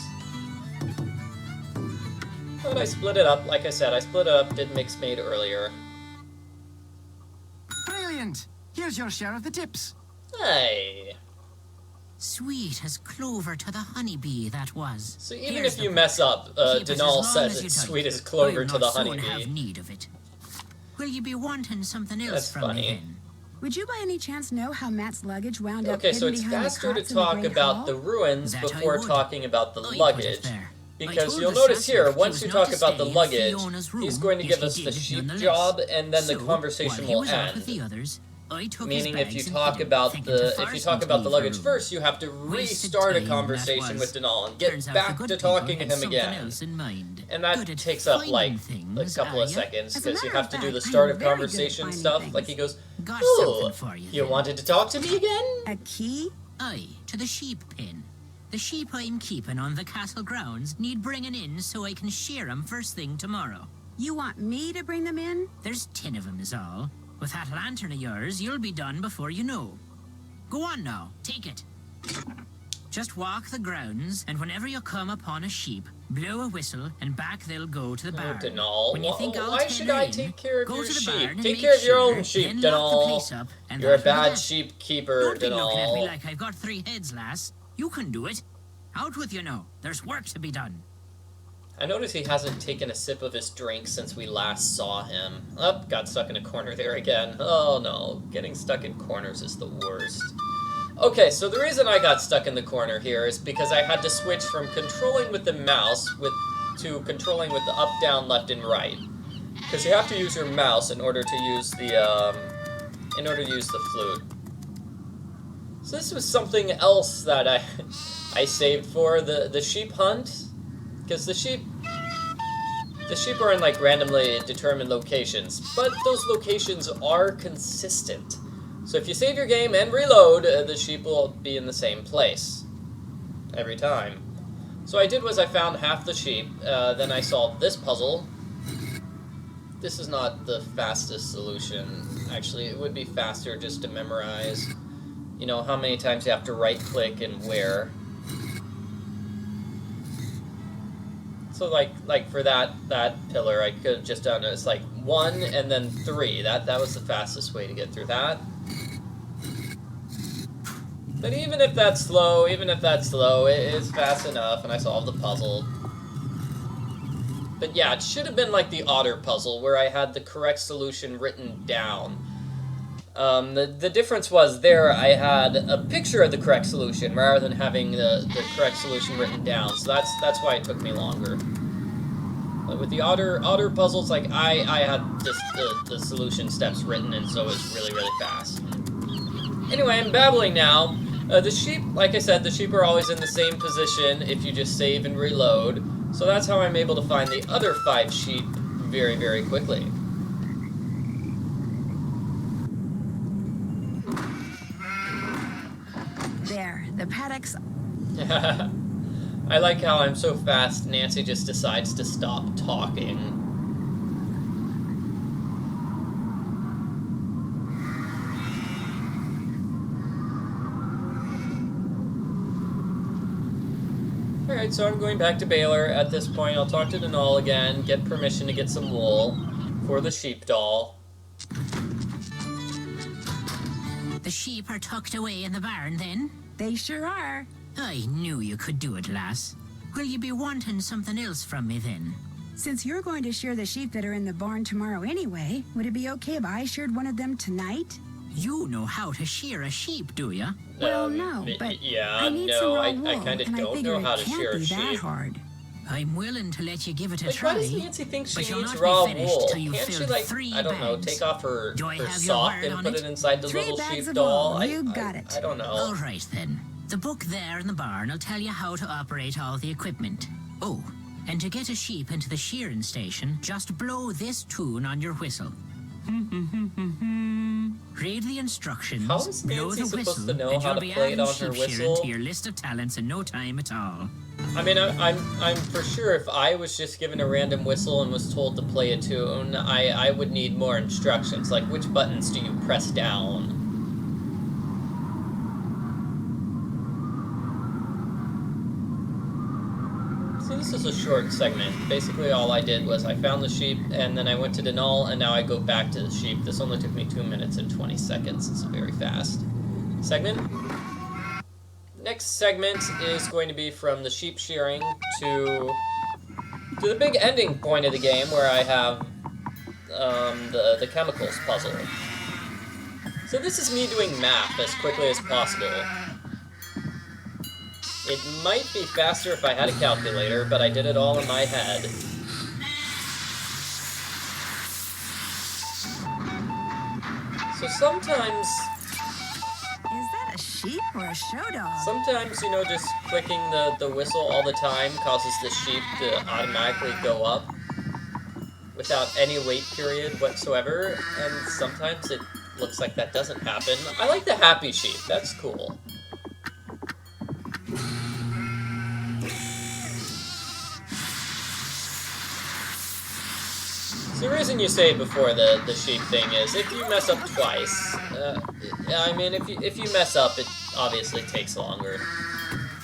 But I split it up, like I said, I split it up, did Mixed-Made earlier. Brilliant! Here's your share of the tips. Hey. Sweet as clover to the honeybee, that was. So even if you mess up, Denal says it's sweet as clover to the honeybee. Have need of it. Will you be wanting something else from me then? Would you by any chance know how Matt's luggage wound up hidden so it's behind faster the to talk about the ruins before talking about the luggage. There. Because you'll notice here, once you talk about the luggage, he's going to give us the sheep job, and then the conversation will end. Meaning, if you talk about the luggage first, you have to restart a conversation with Denal and get back to talking to him again. And that takes up like a couple of seconds because you have to do the start of conversation stuff. Like he goes, "Oh, you wanted to talk to me again?" A key? Aye, to the sheep pen. The sheep I'm keeping on the castle grounds need bringing in so I can shear 'em first thing tomorrow. You want me to bring them in? There's 10 of 'em is all. With that lantern of yours, you'll be done before you know. Go on now, take it. Just walk the grounds, and whenever you come upon a sheep, blow a whistle, and back they'll go to the barn. Denal, when you think why should I take care of go your to the sheep? barn and Take make care of your sure, own sheep, then lock the place Denal. up, and You're a that'll be bad that. sheep keeper, Don't be looking at me Denal. like I've got 3 heads, lass. You can do it. Out with you now. There's work to be done. I notice he hasn't taken a sip of his drink since we last saw him. Oh, got stuck in a corner there again. Oh no, getting stuck in corners is the worst. Okay, so the reason I got stuck in the corner here is because I had to switch from controlling with the mouse to controlling with the up, down, left, and right. Because you have to use your mouse in order to use the flute. So this was something else that I saved for the sheep hunt, because the sheep are in like randomly determined locations, but those locations are consistent. So if you save your game and reload, the sheep will be in the same place every time. So what I did was I found half the sheep, then I solved this puzzle. This is not the fastest solution. Actually, it would be faster just to memorize, you know, how many times you have to right-click and where. So like for that pillar, I could have just done it. It's like 1 and then 3. That was the fastest way to get through that. But even if that's slow, it is fast enough, and I solved the puzzle. But yeah, it should have been like the otter puzzle, where I had the correct solution written down. The difference was there I had a picture of the correct solution, rather than having the correct solution written down, so that's why it took me longer. But with the otter puzzles, like, I had just the solution steps written, and so it was really, really fast. Anyway, I'm babbling now. The sheep, like I said, the sheep are always in the same position if you just save and reload. So that's how I'm able to find the other 5 sheep very, very quickly. There, the paddocks. I like how I'm so fast, Nancy just decides to stop talking. Alright, so I'm going back to Baylor. At this point, I'll talk to Denal again, get permission to get some wool for the sheep doll. The sheep are tucked away in the barn, then? They sure are. I knew you could do it, lass. Will you be wanting something else from me, then? Since you're going to shear the sheep that are in the barn tomorrow anyway, would it be okay if I sheared one of them tonight? You know how to shear a sheep, do ya? Well, no, but yeah, I need some raw wool, I kind of and don't know how to shear a it can't be that sheep. hard. I'm willing to let you give it a Like, try. why does Nancy think she but you'll needs not raw be finished wool? till you've Can't she, filled like, 3 I don't know, bags. take off her Do I have your sock word and on put it? it inside the 3 little bags sheep of doll? wool, you got it. I don't know. All right, then. The book there in the barn will tell you how to operate all the equipment. Oh, and to get a sheep into the shearing station, just blow this tune on your whistle. Read the instructions, How is blow Nancy the supposed whistle, to know and how you'll to be play it adding on her sheep shearing whistle? to your list of talents in no time at all. I mean, I'm for sure if I was just given a random whistle and was told to play a tune, I would need more instructions, like which buttons do you press down? So this is a short segment. Basically all I did was I found the sheep, and then I went to Denal, and now I go back to the sheep. This only took me 2 minutes and 20 seconds. It's a very fast segment. Next segment is going to be from the sheep shearing to the big ending point of the game, where I have the chemicals puzzle. So this is me doing math as quickly as possible. It might be faster if I had a calculator, but I did it all in my head. So sometimes... Is that a sheep or a show dog? Sometimes, you know, just clicking the whistle all the time causes the sheep to automatically go up without any wait period whatsoever, and sometimes it looks like that doesn't happen. I like the happy sheep. That's cool. So the reason you say before the sheep thing is if you mess up twice, I mean, if you mess up, it obviously takes longer.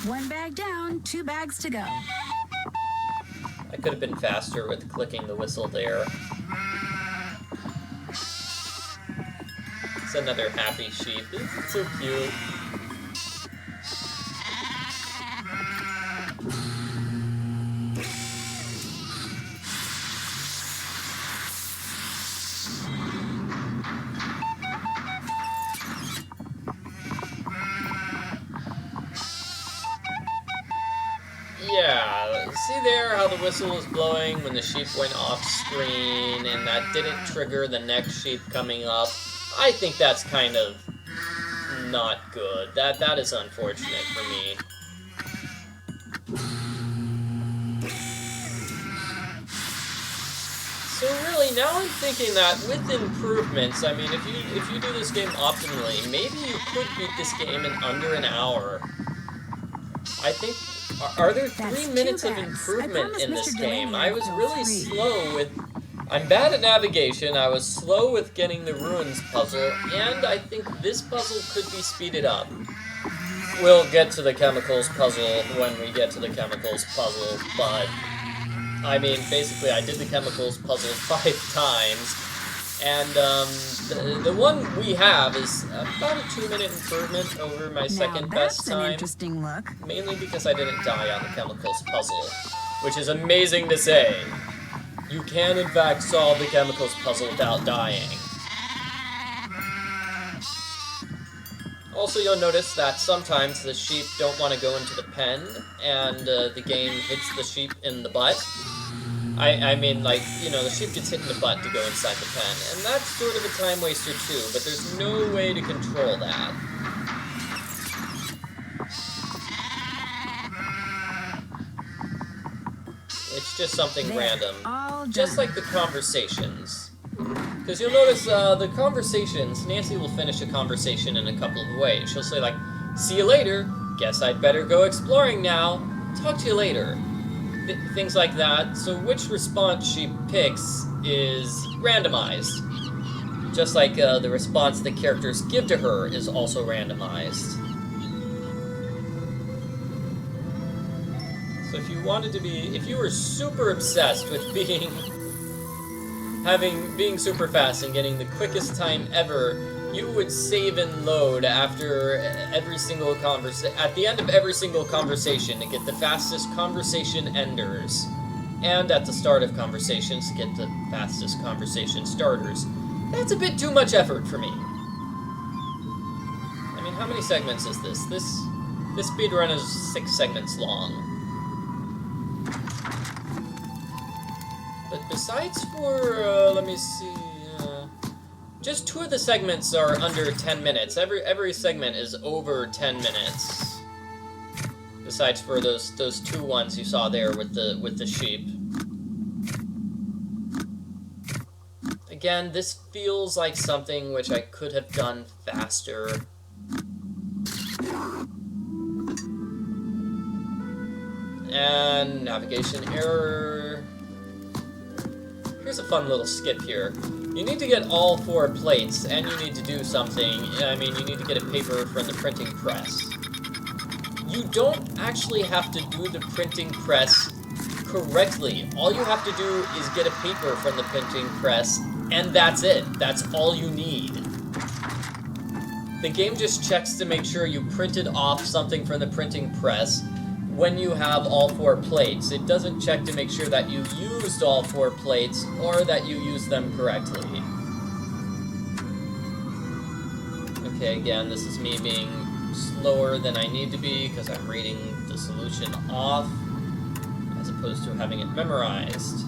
1 bag down, 2 bags to go. I could have been faster with clicking the whistle there. It's another happy sheep. It's so cute. See there how the whistle was blowing when the sheep went off screen and that didn't trigger the next sheep coming up? I think that's kind of not good. That is unfortunate for me. So really, now I'm thinking that with improvements, I mean, if you do this game optimally, maybe you could beat this game in under an hour. I think... Are there 3 minutes of improvement in this game? I was really slow with... I'm bad at navigation, I was slow with getting the ruins puzzle, and I think this puzzle could be speeded up. We'll get to the chemicals puzzle when we get to the chemicals puzzle, but... I mean, basically, I did the chemicals puzzle 5 times, and the one we have is about a 2-minute improvement over my second best time. Interesting look. Mainly because I didn't die on the chemicals puzzle, which is amazing to say. You can, in fact, solve the chemicals puzzle without dying. Also, you'll notice that sometimes the sheep don't want to go into the pen, and the game hits the sheep in the butt. I mean, like, you know, the sheep gets hit in the butt to go inside the pen, and that's sort of a time waster too, but there's no way to control that. It's just something random. Just like the conversations. Because you'll notice the conversations, Nancy will finish a conversation in a couple of ways. She'll say like, see you later, guess I'd better go exploring now, talk to you later. Things like that. So which response she picks is randomized. Just like the response the characters give to her is also randomized. So if you wanted to be, if you were super obsessed with being super fast and getting the quickest time ever, you would save and load after every single at the end of every single conversation to get the fastest conversation enders, and at the start of conversations to get the fastest conversation starters. That's a bit too much effort for me. I mean, how many segments is this? This speedrun is 6 segments long. But besides for, let me see, just 2 of the segments are under 10 minutes. Every segment is over 10 minutes. Besides for those 2 ones you saw there with the sheep. Again, this feels like something which I could have done faster. And navigation error. Here's a fun little skip here. You need to get all 4 plates, and you need to do something. I mean, you need to get a paper from the printing press. You don't actually have to do the printing press correctly. All you have to do is get a paper from the printing press, and that's it. That's all you need. The game just checks to make sure you printed off something from the printing press when you have all 4 plates. It doesn't check to make sure that you used all 4 plates or that you used them correctly. Okay, again, this is me being slower than I need to be because I'm reading the solution off as opposed to having it memorized.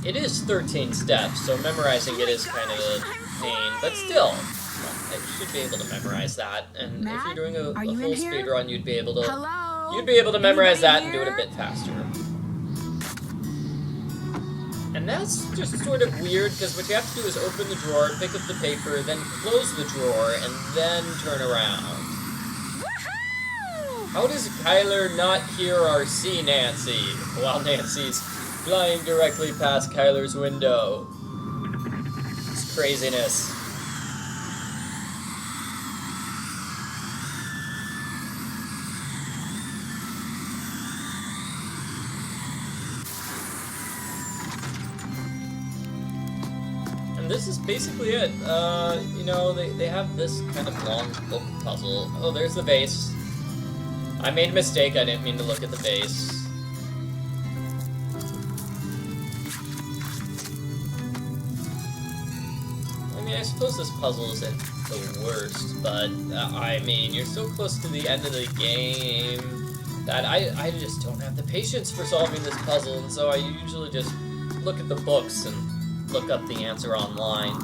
It is 13 steps, so memorizing it is kind of a pain, but still. I should be able to memorize that, and Matt, if you're doing a you full speedrun, you'd be able to memorize that and do it a bit faster. And that's just sort of weird, because what you have to do is open the drawer, pick up the paper, then close the drawer, and then turn around. How does Kyler not hear or see Nancy while Nancy's flying directly past Kyler's window? It's craziness. This is basically it. You know, they have this kind of long book puzzle. Oh, there's the base. I made a mistake. I didn't mean to look at the base. I mean, I suppose this puzzle isn't the worst, but I mean, you're so close to the end of the game. that I just don't have the patience for solving this puzzle, and so I usually just look at the books and look up the answer online.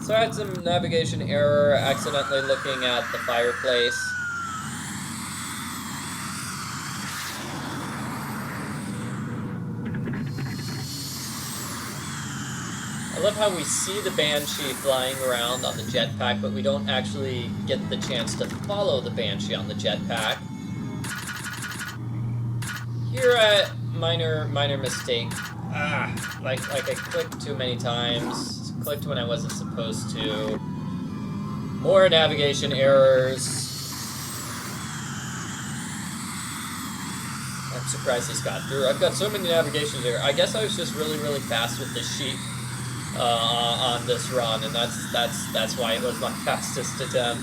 So I had some navigation error, accidentally looking at the fireplace. I love how we see the banshee flying around on the jetpack, but we don't actually get the chance to follow the banshee on the jetpack. Here, minor mistake. Like I clicked too many times. Clicked when I wasn't supposed to. More navigation errors. I'm surprised this got through. I've got so many navigation errors. I guess I was just really fast with the sheep. On this run, and that's why it was my fastest attempt.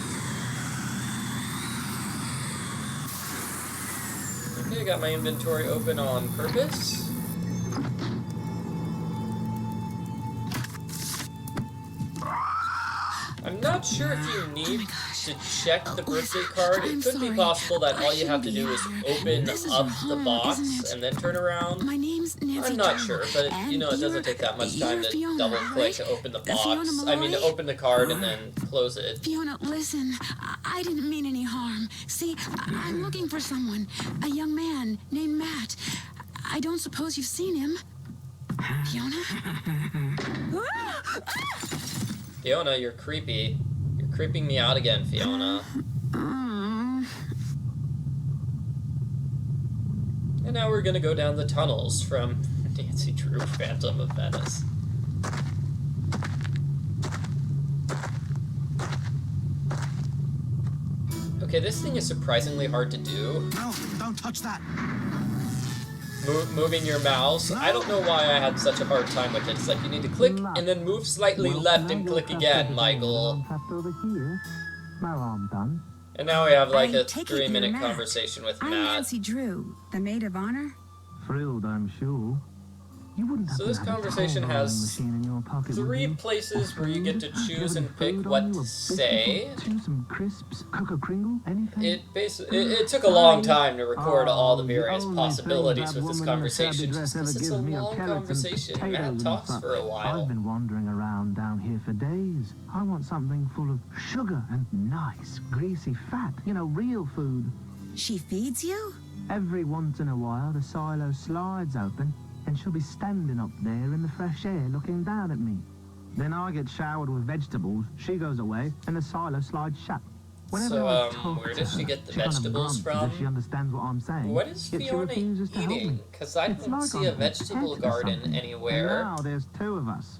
Okay, I got my inventory open on purpose. I'm not sure if you need to check the birthday card. It could be possible that all you have to do is open up the box and then turn around. My name's Nancy. I'm not sure, but you know, it doesn't take that much time to double click to open the box. I mean, to open the card and then close it. Fiona, listen. I didn't mean any harm. See, I'm looking for someone. A young man named Matt. I don't suppose you've seen him. Fiona? Fiona, you're creepy. You're creeping me out again, Fiona. And now we're gonna go down the tunnels from Nancy Drew, Phantom of Venice. Okay, this thing is surprisingly hard to do. No, don't touch that. Moving your mouse. I don't know why I had such a hard time with it. It's like you need to click and then move slightly left and click again, Michael. And now we have like a 3-minute conversation with Matt. I'm Nancy Drew, the maid of honor. Thrilled, I'm sure. You wouldn't have So this conversation has 3 places where you get to choose and pick what to say. Some crisps, Cocoa Kringle, anything? It took a long time to record all the various possibilities with this conversation. Just 'cause it's a long conversation. Matt talks for a while. I've been wandering around down here for days. I want something full of sugar and nice, greasy fat. You know, real food. She feeds you? Every once in a while, the silo slides open, and she'll be standing up there in the fresh air looking down at me. Then I get showered with vegetables, she goes away, and the silo slides shut. Whenever I talk where to does she her, get the she kind of vegetables grunts as if from? she understands what I'm saying. What is yet she Fiona refuses to help me. eating? Because I It's don't like see a I'm vegetable pet or garden something. anywhere. And now there's 2 of us.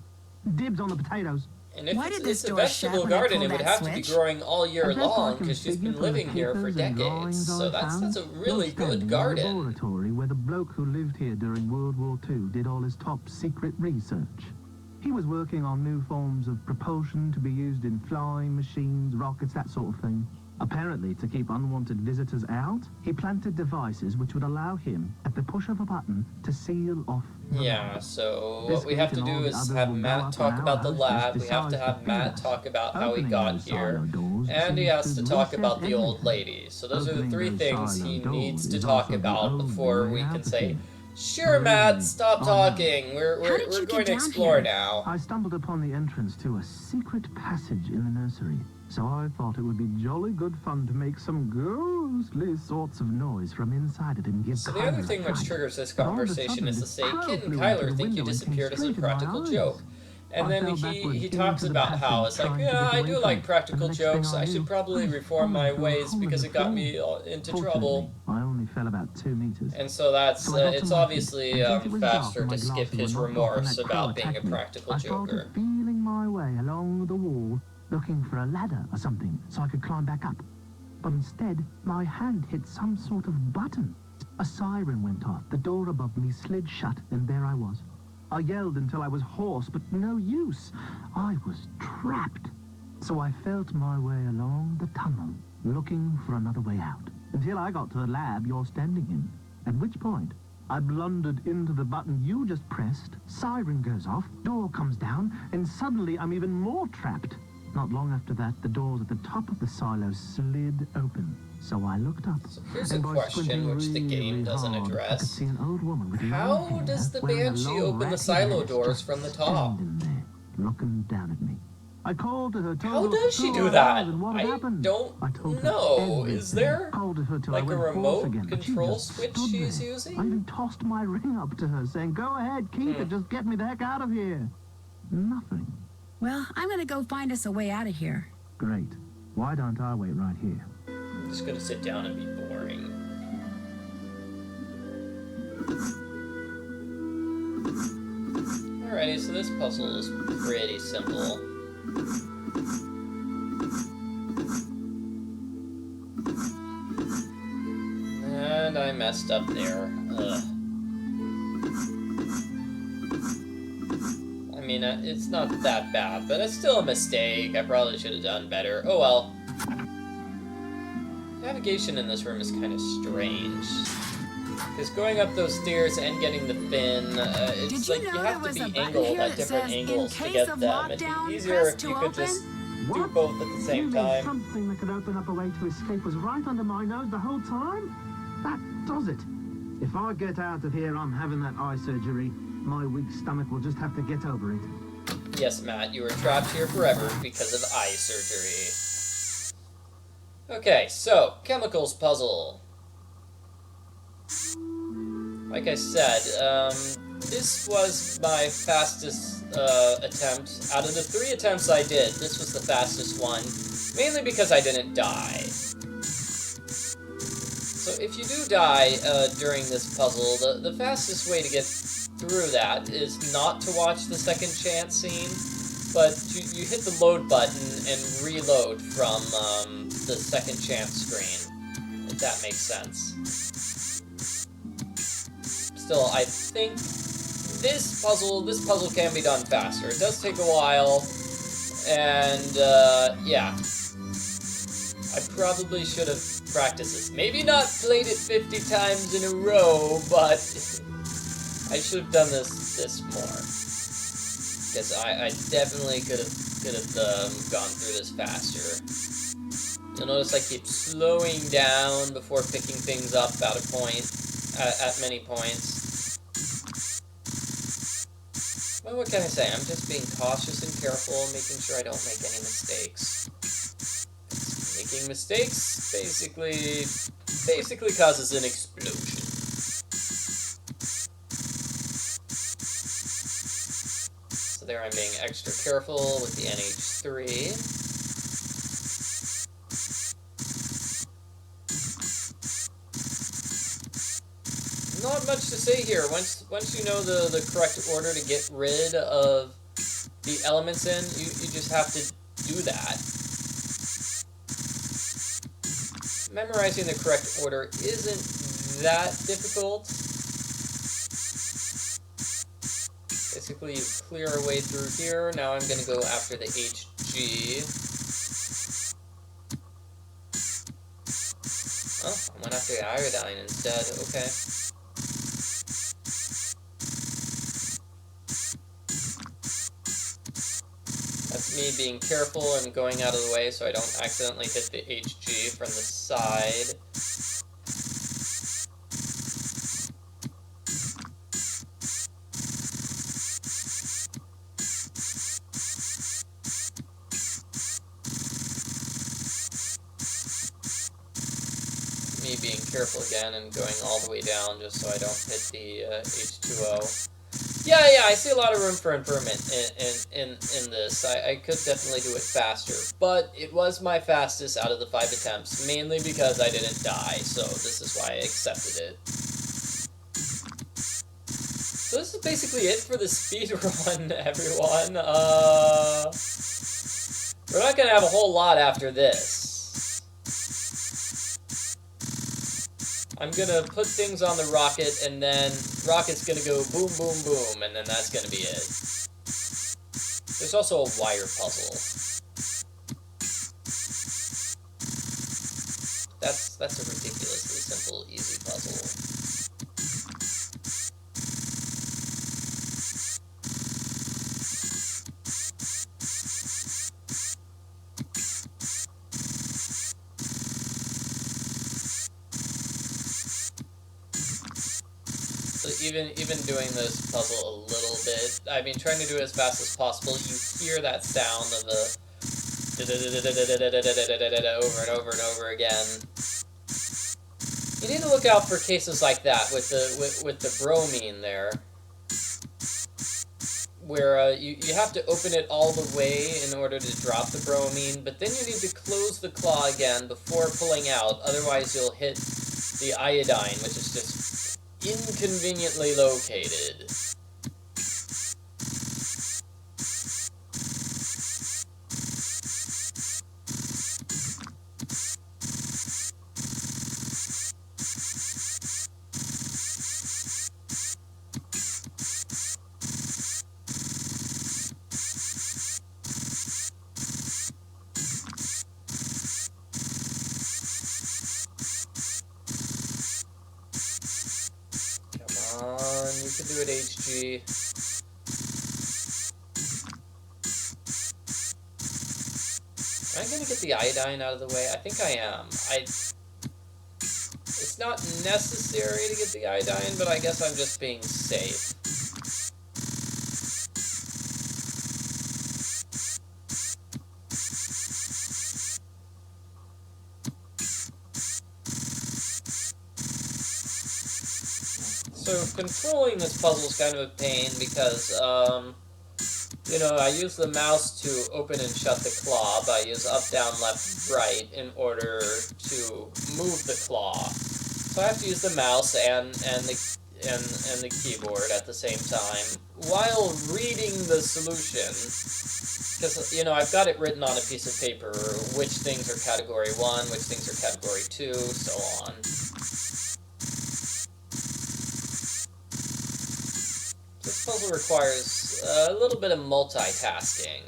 Dibs on the potatoes. And if Why did it's this a door shut vegetable when I garden, pulled it would that have to be switch? growing all year And best I long can because she's figure been from the living here for papers and decades. drawings So I that's found, a really you're standing good in a garden. laboratory where the bloke who lived here during World War II did all his top secret research. He was working on new forms of propulsion to be used in flying machines, rockets, that sort of thing. Apparently, to keep unwanted visitors out, he planted devices which would allow him, at the push of a button, to seal off the Yeah, lab. so This what we have to week and do all the is others have will go Matt up talk on about our the hostess lab, we have to decides have feed Matt us. talk about how he Opening got those here, silo doors and he seems has to to talk reset about the old everything. lady. So those are the Opening 3 those things silo he doors needs to is talk also the about only before way we out can of say, here. "Sure, Matt, stop Oh, no. talking. We're How did you going get to down explore here? now." I stumbled upon the entrance to a secret passage in the nursery, so I thought it would be jolly good fun to make some ghostly sorts of noise from inside it and give So the Kyler other a thing which fright. triggers this But all of a conversation sudden, is to this say, crow Kit and flew Kyler into the think you window and came disappeared as a straight in my practical eyes. joke. And I then fell he backwards talks into the about how passage, it's like, trying to yeah, get I away do from like it. practical And the next jokes. thing I I should knew, probably I'd reform my fallen through a ways hole in because the it got floor. me into Fortunately, trouble. I only fell about 2 meters. And so that's So I got to it's my feet, obviously and since it was dark faster and my to skip glasses his were knocked off when remorse that crow about being a attacked me, practical I joker. started feeling my way along the wall, looking for a ladder or something so I could climb back up. But instead, my hand hit some sort of button. A siren went off, the door above me slid shut, and there I was. I yelled until I was hoarse, but no use. I was trapped. So I felt my way along the tunnel, looking for another way out, until I got to the lab you're standing in, at which point I blundered into the button you just pressed, siren goes off, door comes down, and suddenly I'm even more trapped. Not long after that, the doors at the top of the silo slid open. So I looked up. So here's a question which the game doesn't I could address. see an old woman with How long hair, does the wearing a banshee long, open the ratty silo dress, doors just from the top? standing there, looking down at me. I called to her. How does she do that? I happened. don't know. Is there like a remote control switch she's using? I even tossed my ring up to her, saying, "Go ahead, keep it. Just get me the heck out of here." Nothing. Well, I'm gonna go find us a way out of here. Great. Why don't I wait right here? I'm just gonna sit down and be boring. Alrighty, so this puzzle is pretty simple. And I messed up there. Ugh. I mean, it's not that bad, but it's still a mistake. I probably should have done better. Oh well. Navigation in this room is kind of strange. Because going up those stairs and getting the fin, it's like you have to be angled at different angles to get them. It'd be easier if you could just do both at the same time. Something that could open up a way to escape was right under my nose the whole time? That does it. If I get out of here, I'm having that eye surgery. My weak stomach will just have to get over it. Yes, Matt, you were trapped here forever because of eye surgery. Okay, so, chemicals puzzle. Like I said, this was my fastest attempt. Out of the 3 attempts I did, this was the fastest one, mainly because I didn't die. So if you do die during this puzzle, the fastest way to get through that is not to watch the second chance scene, but you hit the load button and reload from the second chance screen, if that makes sense. Still, I think this puzzle can be done faster. It does take a while, and yeah. I probably should have practiced this. Maybe not played it 50 times in a row, but I should have done this more. Because I definitely could have gone through this faster. You'll notice I keep slowing down before picking things up at a point, at many points. Well, what can I say? I'm just being cautious and careful, making sure I don't make any mistakes. Making mistakes basically causes an explosion. So there I'm being extra careful with the NH3. Not much to say here. Once you know the correct order to get rid of the elements in, you just have to do that. Memorizing the correct order isn't that difficult. Basically, you clear a way through here. Now I'm going to go after the HG. Oh, I went after the iodine instead. Okay. That's me being careful and going out of the way so I don't accidentally hit the HG from the side. Me being careful again and going all the way down just so I don't hit the H2O. Yeah, I see a lot of room for improvement in this. I could definitely do it faster, but it was my fastest out of the 5 attempts, mainly because I didn't die, so this is why I accepted it. So this is basically it for the speedrun, everyone. We're not going to have a whole lot after this. I'm gonna put things on the rocket, and then rocket's gonna go boom, boom, boom, and then that's gonna be it. There's also a wire puzzle. That's a ridiculously simple, easy puzzle. even doing this puzzle a little bit, I mean, trying to do it as fast as possible, you hear that sound of the over and over and over again. You need to look out for cases like that with the bromine there, where you have to open it all the way in order to drop the bromine, but then you need to close the claw again before pulling out, otherwise you'll hit the iodine, which is just inconveniently located. You can do it, HG. Am I gonna get the iodine out of the way? I think I am. It's not necessary to get the iodine, but I guess I'm just being safe. So controlling this puzzle is kind of a pain because, you know, I use the mouse to open and shut the claw, but I use up, down, left, right in order to move the claw. So I have to use the mouse and the keyboard at the same time while reading the solution. Because, you know, I've got it written on a piece of paper, which things are category 1, which things are category 2, so on. This puzzle requires a little bit of multitasking.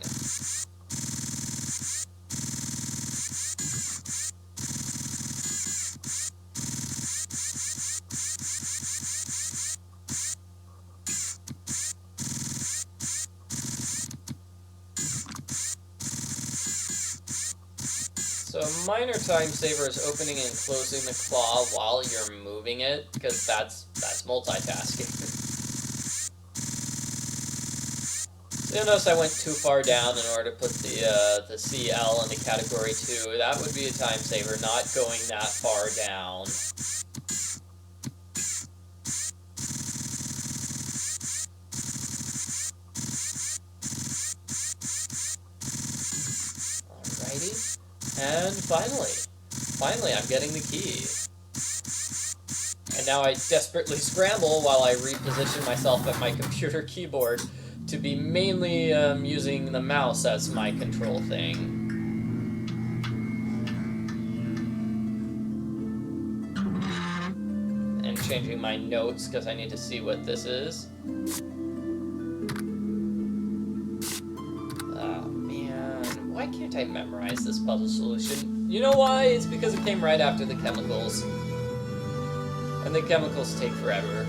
So a minor time saver is opening and closing the claw while you're moving it, because that's multitasking. You'll notice I went too far down in order to put the CL in the category 2. That would be a time saver, not going that far down. Alrighty. And finally I'm getting the key. And now I desperately scramble while I reposition myself at my computer keyboard to be mainly using the mouse as my control thing. And changing my notes because I need to see what this is. Oh man, why can't I memorize this puzzle solution? You know why? It's because it came right after the chemicals. And the chemicals take forever.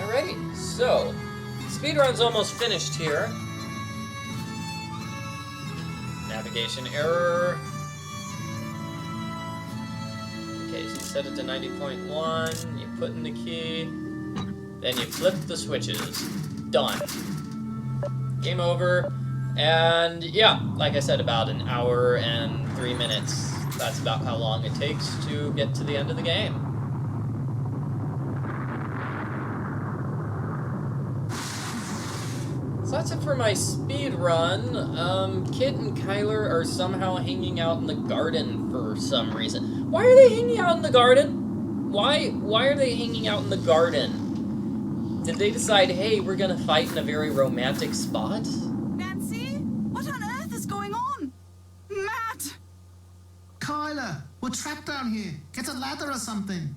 Alrighty, so speedrun's almost finished here. Navigation error. Okay, so you set it to 90.1, you put in the key, then you flip the switches. Done. Game over. And yeah, like I said, about an hour and 3 minutes. That's about how long it takes to get to the end of the game. So that's it for my speed run. Kit and Kyler are somehow hanging out in the garden for some reason. Why are they hanging out in the garden? Why are they hanging out in the garden? Did they decide, hey, we're gonna fight in a very romantic spot? Nancy? What on earth is going on? Matt! Kyler, we're trapped down here. Get a ladder or something.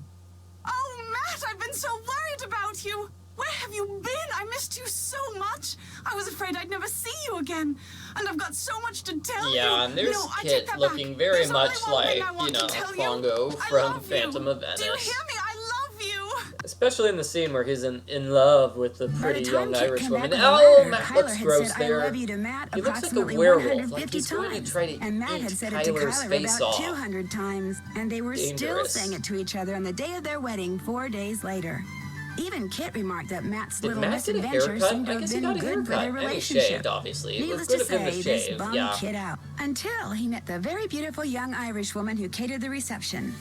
Oh, Matt, I've been so worried about you. Where have you been? I missed you so much. I was afraid I'd never see you again. And I've got so much to tell you. Yeah, and there's Kit looking very much like, you know, Pongo from Phantom of Venice. Do you hear me? I love you. Especially in the scene where he's in love with the pretty young Irish woman. Oh, Matt looks gross there. I love you to Matt He looks like a approximately werewolf. 150 Like he's going to times. try to And Matt eat had said it to Kyler's Kyler face about off. 200 times. And they were still Dangerous. saying it to each other on the day of their wedding 4 days later. Even Kit remarked that Matt's little Matt get a misadventure haircut? seemed to I have guess he been got a good for haircut. their And he relationship. shaved, obviously. It was Needless good to of him to say, this shave, bummed yeah. Kit out. Until he met the very beautiful young Irish woman who catered the reception.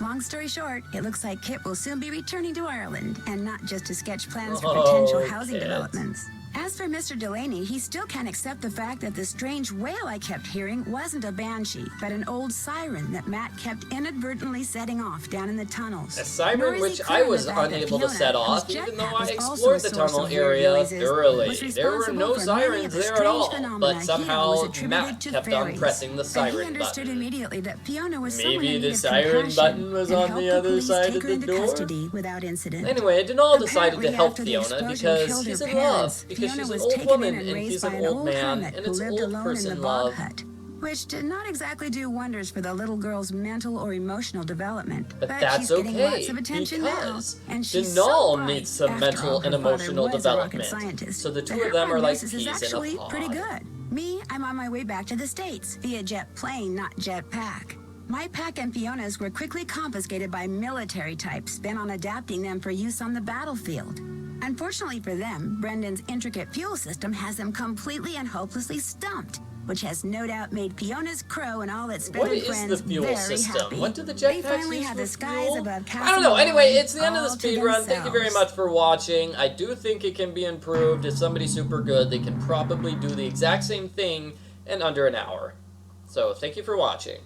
Long story short, it looks like Kit will soon be returning to Ireland, and not just to sketch plans for potential housing Kit. developments. As for Mr. Delaney, he still can't accept the fact that the strange wail I kept hearing wasn't a banshee, but an old siren that Matt kept inadvertently setting off down in the tunnels. A siren Nor is he which clear I on was the fact that unable to Fiona, set off, whose even though jetpack I was also explored a the source tunnel of weird area noises, thoroughly. was There were responsible no for many sirens of the there at strange all, phenomena but he somehow was attributed Matt to kept on fairies. pressing the But he siren understood button. immediately that Fiona was someone Maybe in the need of siren compassion, button was and on helped the other police side take of her the into door? custody without incident. Anyway, Denal decided to Apparently, help after the Fiona explosion because killed he's her in love, parents, because Fiona she's an was old taken woman in and and raised he's by an an old man, hermit and who it's lived old alone in the person bog love. hut, which did not exactly do wonders for the little girl's mental or emotional development. But she's that's getting okay, lots of attention now, because and she's Denal so bright. needs some After mental all, and her father emotional was a rocket development. scientist. So the two Her of them are like prognosis peas is in a actually pod. pretty good. Me, I'm on my way back to the States via jet plane, not jet pack. My pack and Fiona's were quickly confiscated by military types bent on adapting them for use on the battlefield. Unfortunately for them, Brendan's intricate fuel system has them completely and hopelessly stumped, which has no doubt made Fiona's crew and all its What feathered is friends the fuel very system? happy. What do the They jetpacks finally use have for the skies fuel? above Castle I don't know. Anyway, Malloy it's the end of the all to speedrun. Thank you very themselves. much for watching. I do think it can be improved. If somebody's super good, they can probably do the exact same thing in under an hour. So, thank you for watching.